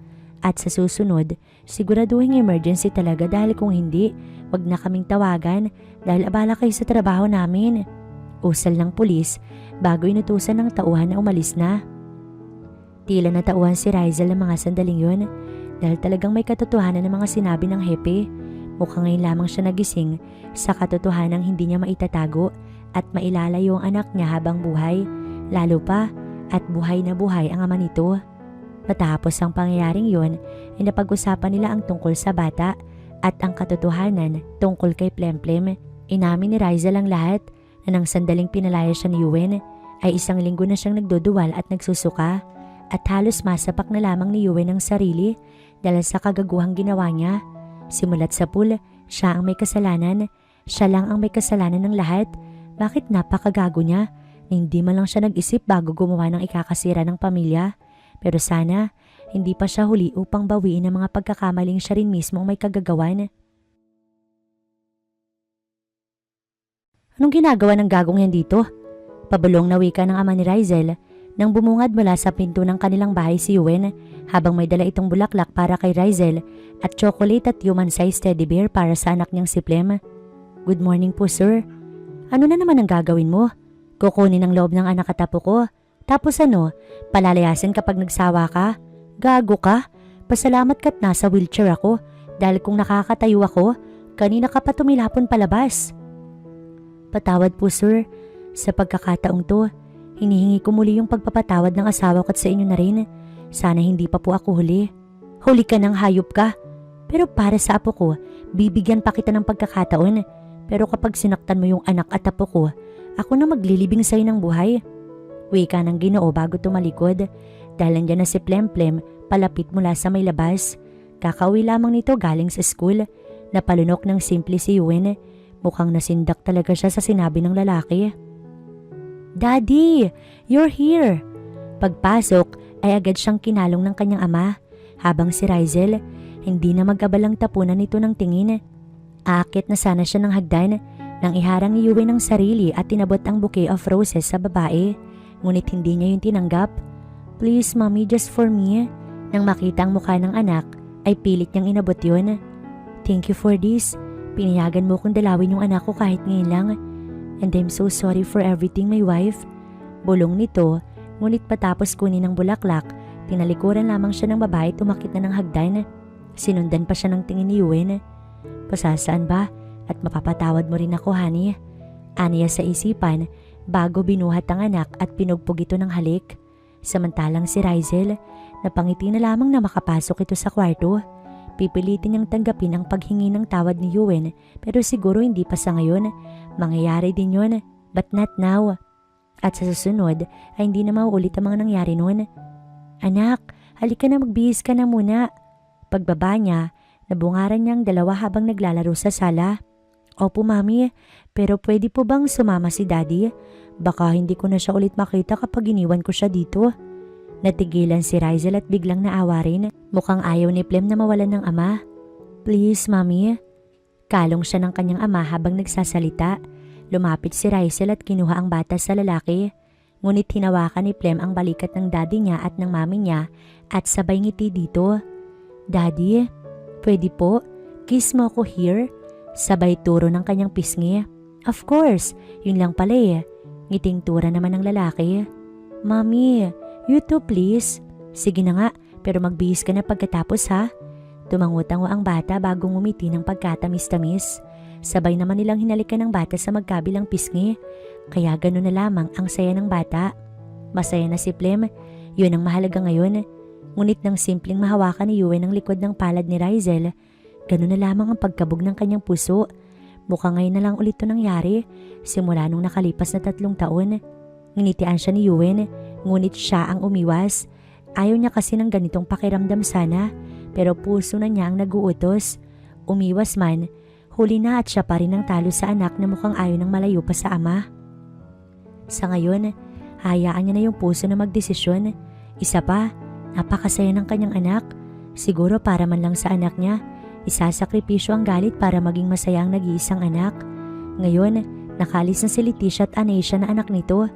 At sa susunod, siguraduhin emergency talaga dahil kung hindi, wag na kaming tawagan dahil abala kayo sa trabaho namin." Usal ng pulis bago inutusan ng tauhan na umalis na. Tila natauhan si Rizel ng mga sandaling yun dahil talagang may katotohanan ng mga sinabi ng hepe. Mukhang ngayon lamang siya nagising sa katotohanan hindi niya maitatago at mailalayo ang anak niya habang buhay. Lalo pa at buhay na buhay ang ama nito. Matapos ang pangyayaring yon, ay napag-usapan nila ang tungkol sa bata at ang katotohanan tungkol kay Plemplem. Inamin ni Rizel ang lahat na nang sandaling pinalaya siya ni Yuen ay 1 linggo na siyang nagduduwal at nagsusuka at halos masapak na lamang ni Yuen ang sarili dahil sa kagaguhang ginawa niya. Simulat sa pool, siya ang may kasalanan. Siya lang ang may kasalanan ng lahat. Bakit napakagago niya? Hindi man lang siya nag-isip bago gumawa ng ikakasira ng pamilya. Pero sana, hindi pa siya huli upang bawiin ang mga pagkakamaling siya rin mismo may kagagawan. "Anong ginagawa ng gagong yan dito?" Pabulong na wika ng ama ni Rizel nang bumungad mula sa pinto ng kanilang bahay si Yuen habang may dala itong bulaklak para kay Rizel at chocolate at human-sized teddy bear para sa anak niyang si Plem. "Good morning po sir." "Ano na naman ang gagawin mo? Kukunin ang loob ng anak at apo ko. Tapos ano, palalayasin kapag nagsawa ka? Gago ka? Pasalamat ka't nasa wheelchair ako dahil kung nakakatayo ako, kanina ka pa tumilapon palabas." "Patawad po sir. Sa pagkakataong to, hinihingi ko muli yung pagpapatawad ng asawa ko at sa inyo na rin. Sana hindi pa po ako huli." "Huli ka ng hayop ka. Pero para sa apo ko, bibigyan pa kita ng pagkakataon. Pero kapag sinaktan mo yung anak at apo ko, ako na maglilibing sa'yo ng buhay." Wika ng Ginoo bago tumalikod dahil nandiyan na si Plemplem palapit mula sa may labas. Kakauwi lamang nito galing sa school. Napalunok ng simple si Yuen. Mukhang nasindak talaga siya sa sinabi ng lalaki. "Daddy, you're here." Pagpasok ay agad siyang kinalong ng kanyang ama, habang si Rizel hindi na mag-abalang tapunan nito ng tingin. Aakyat na sana siya ng hagdan nang iharang ni Yuen ang sarili at tinabot ang bouquet of roses sa babae, ngunit hindi niya yun tinanggap. "Please mommy, just for me." Nang makita ang mukha ng anak ay pilit niyang inabot yun. "Thank you for this. Pinayagan mo kong dalawin yung anak ko kahit ngayon lang. And I'm so sorry for everything, my wife." Bulong nito, ngunit patapos kunin ng bulaklak, tinalikuran lamang siya ng babae at umakit na ng hagdan. Sinundan pa siya ng tingin ni Yuen. "Pasasaan ba? At mapapatawad mo rin ako, honey?" Aniya sa isipan bago binuhat ang anak at pinugpog ito ng halik. Samantalang si Rizel, napangiti na lamang na makapasok ito sa kwarto. Pipilitin niyang tanggapin ang paghingi ng tawad ni Yuen, pero siguro hindi pa sa ngayon. Mangyayari din yun, but not now. At sa susunod ay hindi na mauulit ang mga nangyari noon. "Anak, halika na, magbihis ka na muna." Pagbaba niya, nabungaran niya ang dalawa habang naglalaro sa sala. "Opo mami, pero pwede po bang sumama si daddy? Baka hindi ko na siya ulit makita kapag iniwan ko siya dito." Natigilan si Rizel at biglang naawa rin. Mukhang ayaw ni Plem na mawalan ng ama. "Please mami." Kalong siya ng kanyang ama habang nagsasalita. Lumapit si Rizel at kinuha ang bata sa lalaki. Ngunit hinawakan ni Plem ang balikat ng daddy niya at ng mami niya at sabay ngiti dito. "Daddy, pwede po? Kiss mo ako here?" Sabay turo ng kanyang pisngi. "Of course, yun lang pala eh." Ngiting tura naman ng lalaki. "Mami, you too please." "Sige na nga, pero magbihis ka na pagkatapos ha." Tumangutango ang bata bago ngumiti ng pagkatamis-tamis. Sabay naman nilang hinalikan ng bata sa magkabilang pisngi. Kaya gano'n na lamang ang saya ng bata. Masaya na si Plem, yun ang mahalaga ngayon. Ngunit nang simpleng mahawakan ni Yuen ang likod ng palad ni Rizel, gano'n na lamang ang pagkabog ng kanyang puso. Mukhang ngayon na lang ulit ito nangyari, simula nung nakalipas na 3 taon. Nginitian siya ni Yuen, ngunit siya ang umiwas. Ayaw niya kasi ng ganitong pakiramdam sana, pero puso na niya ang naguutos. Umiwas man, huli na at siya pa rin ang talo sa anak na mukhang ayaw ng malayo pa sa ama. Sa ngayon, hayaan niya na yung puso na magdesisyon. Isa pa, napakasaya ng kanyang anak. Siguro para man lang sa anak niya, isasakripisyo ang galit para maging masaya ang nag-iisang anak. Ngayon, nakalis na si Leticia at Anasia na anak nito.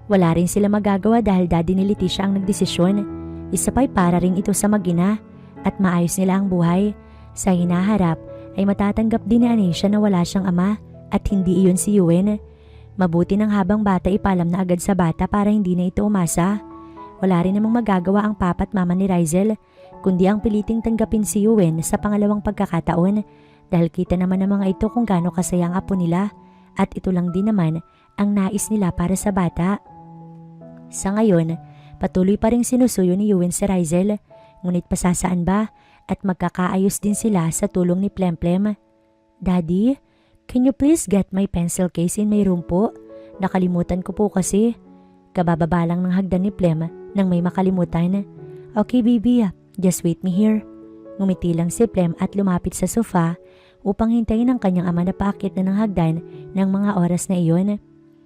Wala rin sila magagawa dahil daddy ni Leticia ang nagdesisyon. Isa pa'y para rin ito sa mag-ina at maayos nila ang buhay. Sa hinaharap ay matatanggap din ni Anasia na wala siyang ama at hindi iyon si Yuen. Mabuti nang habang bata ipalam na agad sa bata para hindi na ito umasa. Wala rin namang magagawa ang papa at mama ni Rizel, kundi ang piliting tanggapin si Yuen sa pangalawang pagkakataon dahil kita naman ng mga ito kung gaano kasaya ang apo nila at ito lang din naman ang nais nila para sa bata. Sa ngayon, patuloy pa rin sinusuyo ni Yuen si Rizel, ngunit pasasaan ba at magkakaayos din sila sa tulong ni Plemplem. "Daddy, can you please get my pencil case in my room po? Nakalimutan ko po kasi." Kabababa lang ng hagdan ni Plem nang may makalimutan. "Okay baby, just wait me here." Ngumiti lang si Plem at lumapit sa sofa upang hintayin ang kanyang ama na paakyat na ng hagdan ng mga oras na iyon.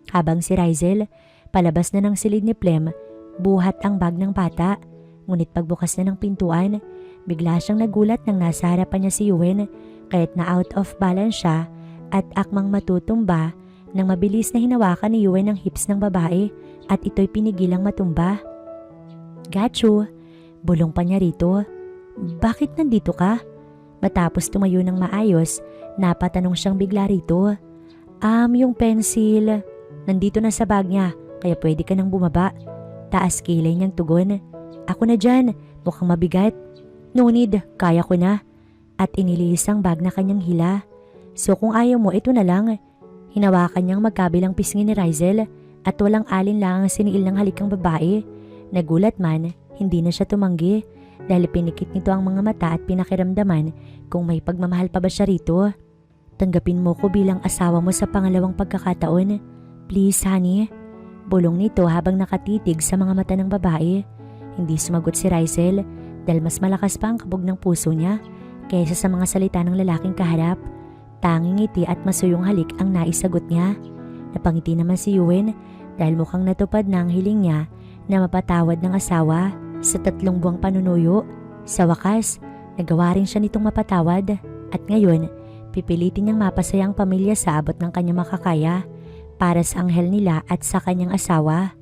Habang si Rizel, palabas na ng silid ni Plem, buhat ang bag ng bata. Ngunit pagbukas na ng pintuan, bigla siyang nagulat nang nasa harapan niya si Yuen, kaya't na out of balance siya at akmang matutumba nang mabilis na hinawakan ni Yuen ang hips ng babae at ito'y pinigilang matumba. "Gachu," bulong pa niya rito. "Bakit nandito ka?" Matapos tumayo ng maayos, napatanong siyang bigla rito. Yung pencil. Nandito na sa bag niya, kaya pwede ka nang bumaba." Taas kilay niyang tugon. "Ako na dyan, mukhang mabigat." "No need, kaya ko na." At inilihis ang bag na kanyang hila. "So kung ayaw mo, ito na lang." Hinawakan niyang magkabilang pisngi ni Rizel at walang alinlangang ang siniil ng halikang babae. Nagulat man, hindi na siya tumanggi dahil pinikit nito ang mga mata at pinakiramdaman kung may pagmamahal pa ba siya rito. "Tanggapin mo ko bilang asawa mo sa pangalawang pagkakataon. Please honey." Bulong nito habang nakatitig sa mga mata ng babae. Hindi sumagot si Rizel dahil mas malakas pa ang kabog ng puso niya kaysa sa mga salita ng lalaking kaharap. Tanging ngiti at masuyong halik ang naisagot niya. Napangiti naman si Yuen dahil mukhang natupad na ang hiling niya na mapatawad ng asawa sa 3 buwang panunuyo. Sa wakas, nagawa rin siya nitong mapatawad at ngayon, pipilitin niyang mapasaya ang pamilya sa abot ng kanyang makakaya para sa anghel nila at sa kanyang asawa.